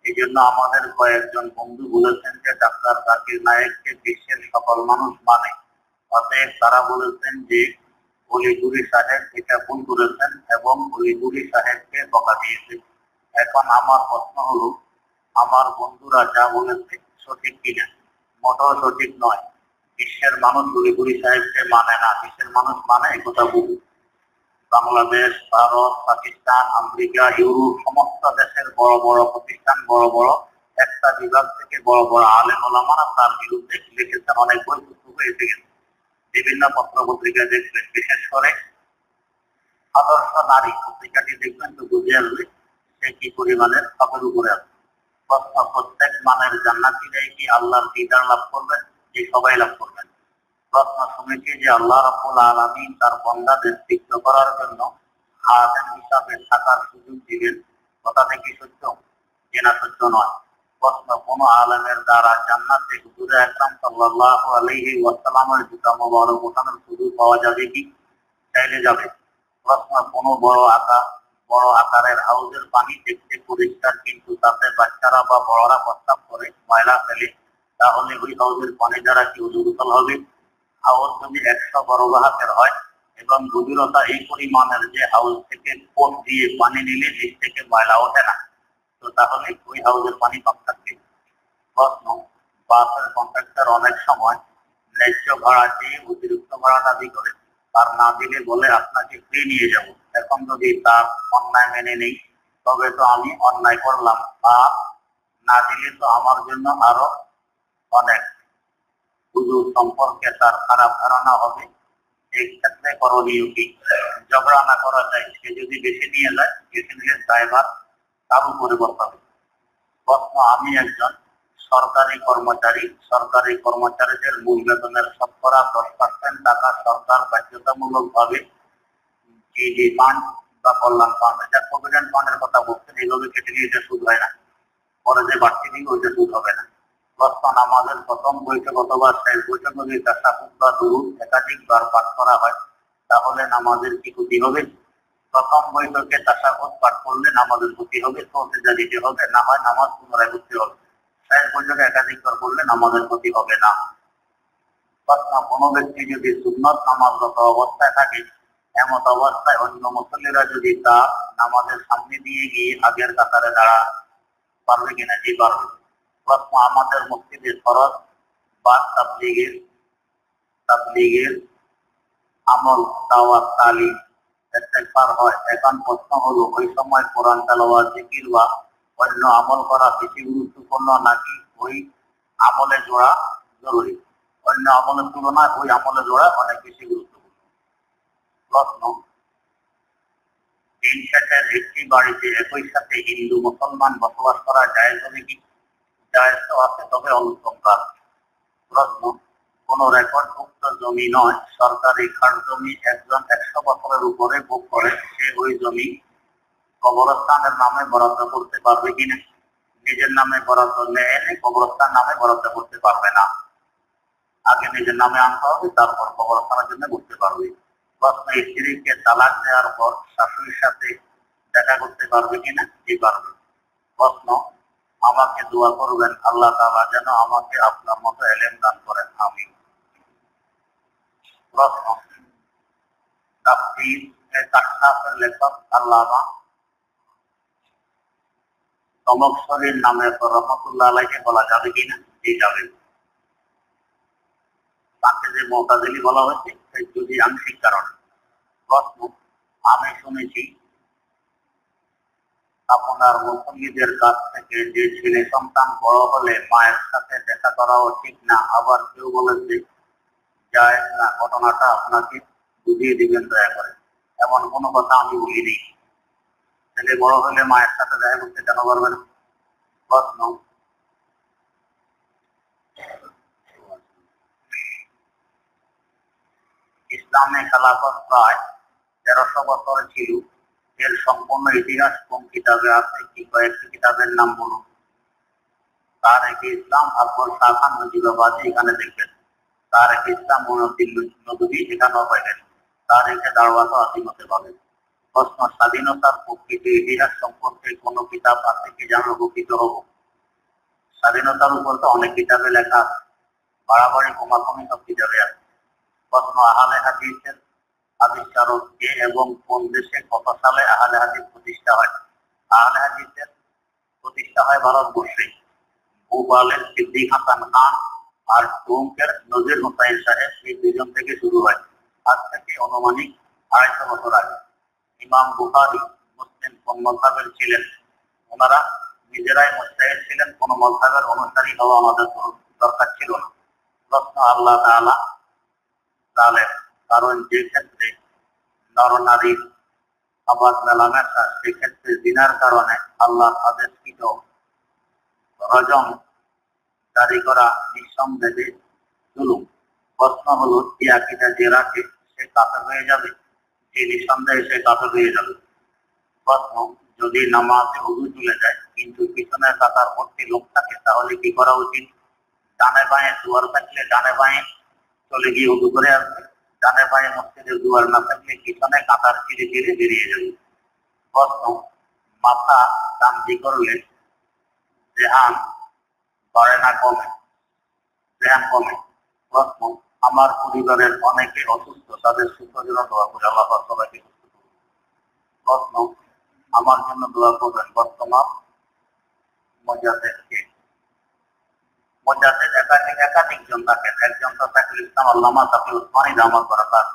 [SPEAKER 1] এই জন্য আমাদের কয়েকজন বন্ধু বলেছেন যে ডাক্তার জাকির নায়ককে বিশ্বের সকল মানুষ মানে। অতএব তারা বলেছেন যে অলিপুরি সাহেব এটা ভুল করেছেন এবং অলিপুরি সাহেবকে বকা দিয়েছে। এখন আমার প্রশ্ন হলো, আমার বন্ধুরা যা বলেছে সঠিক কিনা? মোটেও সঠিক নয়। বিশ্বের মানুষ অলিপুরি সাহেবকে মানে না, বিশ্বের মানুষ মানে একথা ভুল। বাংলাদেশ, ভারত, পাকিস্তান, আমেরিকা, ইউরোপ সমস্ত দেশের বড় বড় প্রতিষ্ঠান, বড় বড় একটা বিভাগ থেকে বড় বড় আলেম ওলামারা তার বিরুদ্ধে লিখেছেন, অনেক বই পুস্তক এসে গেছে। বিভিন্ন পত্র পত্রিকায় দেখবেন, বিশেষ করে আদর্শ নারী পত্রিকাটি দেখবেন তো বুঝে আসবে সে কি পরিমাণের খবর উপরে আছে। প্রশ্ন, প্রত্যেক মানের জান্নাতীরাই কি আল্লাহর দিদার লাভ করবেন? যে সবাই লাভ করবেন। প্রশ্ন, শুনেছি যে আল্লাহ রাব্বুল আলামিন তার বান্দাদের সিদ্ধ করার জন্য খাদেম হিসাবে থাকার সুযোগ দিবেন, কথাটা কি সত্য? যে না, সত্য নয়। প্রশ্ন, কোন আলেমের দ্বারা জান্নাতে হুজুর আকরাম সাল্লাল্লাহু আলাইহি ওয়াসাল্লামের জুতা মোবারক ওঠানোর সুযোগ পাওয়া যাবে কি? চাইলে যাবে। প্রশ্ন, কোন বড় আকারের হাউজের পানি দেখতে পরিষ্কার, কিন্তু তাতে বাচ্চারা বা বড়রা প্রস্রাব করে ময়লা ফেলে, তাহলে ওই হাউজের পানি দ্বারা কি ওযু গোসল হবে? হাউস যদি 100 বড় হাতের হয় এবং গভীরতা এই পরিমাণের যে হাউস থেকে কোপ দিয়ে পানি নিলে নিচ থেকে ময়লা ওঠে না, তো তাহলে ওই হাউসের পানি কম থাকবে। প্রশ্ন, বাসের কন্ট্রাক্টর অনেক সময় ন্যায্য ভাড়া দিয়ে অতিরিক্ত ভাড়া দাবি করে, তার না দিলে বলে আপনাকে ফ্রি নিয়ে যাব। এখন যদি তার অন্যায় মেনে নেই, তবে তো আমি অন্যায় করলাম, আর না দিলে তো আমার জন্য আরো অনেক হুজুর সম্পর্কে তার খারাপ ধারণা হবে। এই ক্ষেত্রে করণীয় কি? ঝগড়া না করা যায়, সে যদি বেশি নিয়ে যায়, বেশি নিলে ড্রাইভার তার উপরে বসাবে। প্রশ্ন, আমি একজন সরকারি কর্মচারীদের মূল বেতনের শতকরা 10% টাকা সরকার বাধ্যতামূলকভাবে জিডি ফান্ড বা কল্যাণ ফান্ড, এটা প্রভিডেন্ট ফান্ডের কথা বলছেন, এইভাবে কেটে নিয়ে সুদ হয় না, পরে যে বাড়তি দিকে ওইটা সুদ হবে না। বর্তমান আমাদের প্রথম বৈঠক অথবা শেষ বৈঠক যদি তাসাহুদ বা দুরূদ একাধিকবার পাঠ করা হয় তাহলে নামাজের কি ক্ষতি হবে? প্রথম বৈঠকে তাসাহুদ পাঠ করলে নামাজের ক্ষতি হবে, সজদা দিতে হবে, না হয় নামাজ পুনরায় করতে হবে। শেষ বৈঠকে একাধিকবার করলে নামাজের ক্ষতি হবে না। কোনো ব্যক্তি যদি সুন্নত নামাজরত অবস্থায় থাকে, এমত অবস্থায় অন্য মুসল্লিরা যদি তার নামাজের সামনে দিয়ে গিয়ে আগের কাতারে দাঁড়া পারবে কিনা? জি পারবে। প্রশ্ন, আমাদের মসজিদে ফরজ বা তাবলীগের আমল, দাওয়াত, তালিম, ইস্তেগফার হয়। এখন প্রশ্ন হলো, ওই সময় কোরআন তেলাওয়াত, জিকির বা অন্য আমল করা বেশি গুরুত্বপূর্ণ নাকি ওই আমলে জোড়া জরুরি? অন্য আমলের তুলনায় ওই আমলে জোড়া অনেক বেশি গুরুত্বপূর্ণ। প্রশ্ন, দিন শেষের একটি বাড়িতে একই সাথে হিন্দু মুসলমান বসবাস করা জায়েজ হবে কি? জায়েজ তো আছে, তবে অনুসংখ্যান। প্রশ্ন, কোন রেকর্ডভুক্ত জমি নয়, সরকারি খাস জমি একজন 100 বছরের উপরে ভোগ করে সে ওই জমি কবরস্থানের নামে বরাদ্দ করতে পারবে কিনা? নিজের নামে বরাদ্দ এনে কবরস্থান নামে বরাদ্দ করতে পারবে না, আগে নিজের নামে আনতে হবে, তারপর কবরস্থানের জন্য করতে পারবে। প্রশ্ন, স্ত্রীকে তালাক দেওয়ার পর শাশুড়ির সাথে দেখা করতে পারবে কিনা? জি পারবে। প্রশ্ন, আমাকে দোয়া করবেন আল্লাহ তাআলা যেন আমাকে আপনার মতো এলেম দান করেন, আমিন। প্রশ্ন, তাফসীর কাশফের লেখক আল্লামা তমকশরীর নামে রহমতুল্লাহ আলাইহি বলা যাবে কিনা? জি যাবে। তাকে যে মুতাজিলি বলা হয়েছে যদি আংশিক কারণ। প্রশ্ন, আমি শুনেছি আপনার মুসল্লিদের কাছ থেকে যে ছেলে সন্তান বড় হলে মায়ের সাথে দেখা করাও ঠিক না, আবার কেউ বলেছে জায়েজ না, ঘটনাটা আপনাকে বুঝিয়ে দিবেন দয়া করে। এমন কোনো কথা আমি বলিনি। ছেলে বড় হলে মায়ের সাথে দেখা করতে কেন পারবে না? প্রশ্ন, ইসলামে খেলাফত প্রায় 1300 বছর ছিল, এর সম্পূর্ণ ইতিহাস কোন কিতাবে আছে? কি কয়েকটি কিতাবের নাম বলুন। তারিখে ইসলাম আকবর শাহ খান মুজিবাবাদী, এখানে দেখবেন। তারিখে ইসলাম মুইনুদ্দিন নদভী, এখানেও পাইবেন। তারিখে দাওয়াত ও আদিমতে পাবেন। প্রশ্ন, স্বাধীনতার প্রকৃত ইতিহাস সম্পর্কে কোন কিতাব আছে কি জানলে উপকৃত হব? স্বাধীনতার উপর তো অনেক কিতাবে লেখা আছে, বাড়াবাড়ি কমাকমি সব কিতাবে আছে। প্রশ্ন, আহলে হাদিসের আবিষ্কারক কে এবং কোন দেশে কত সালে আহলে হাদিস প্রতিষ্ঠা হয়? আহলে হাদিসের প্রতিষ্ঠা হয় ভারতবর্ষে। ভোপালের সিদ্দিক হাসান খান আর টঙ্কের নজির হোসাইন সাহেব, এই দুজন থেকে শুরু হয়, আজ থেকে আনুমানিক 250 বছর আগে। ইমাম বুখারী, মুসলিম কোন মাযহাবের ছিলেন? ওনারা নিজেরাই মুজতাহিদ ছিলেন, কোন মাযহাবের অনুসারী হওয়া আমাদের দরকার ছিল না। প্রশ্ন, আল্লাহ তাআলা জালেম, কারণ যে ক্ষেত্রে নর-নারীর আবাদ মেলামেশা, সেক্ষেত্রে জিনার কারণে আল্লাহর আদেশকৃত রজম জারি করা নিঃসন্দেহে জুলুম। প্রশ্ন হলো, এই আকীদা যে রাখে সে কাফের হয়ে যাবে? যে নিঃসন্দেহে সে কাফের হয়ে যাবে। প্রশ্ন, যদি নামাজে ওযু চলে যায় কিন্তু পিছনের কাতার ভর্তি লোক থাকে তাহলে কি করা উচিত? ডানে বাঁয়ে দুয়ার থাকলে ডানে বাঁয়ে চলে গিয়ে ওযু করে আসবে, ডানে বাঁয়ে মসজিদের দুয়ার না থাকলে পিছনে কাতার ধীরে ধীরে বেরিয়ে যাবে। প্রশ্ন, মাথা কান্দি করলে জেহান বাড়ে না কমে? জেহান কমে। প্রশ্ন, আমার পরিবারের অনেকে অসুস্থ, তাদের সুস্থতার জন্য দোয়া করে, আল্লাহ পাক সবাইকে সুস্থ করুন। প্রশ্ন, আমার জন্য দোয়া করবেন। বর্তমান মুজাদ্দিদ কে? মুজাদ্দিদ একাধিক জন থাকেন, একজন তো শাইখুল ইসলাম আল্লামা তাকি উসমানী দামাত বারাকাত।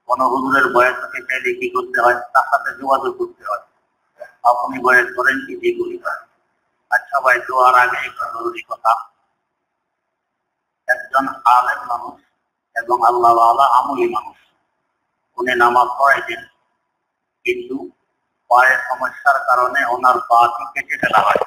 [SPEAKER 1] কোন হুজুরের বয়স হতে চাইলে কি করতে হয়? তার সাথে যোগাযোগ করতে হয়। আপনি বয়স করেন কি? যেগুলি হয়। আচ্ছা ভাই, দোয়ার আগে একটা জরুরি কথা। একজন আলেম মানুষ এবং আল্লাহওয়ালা আমলি মানুষ, উনি নামাজ পড়াইতেন, কিন্তু পায়ের সমস্যার কারণে ওনার পা কেটে ফেলা হয়।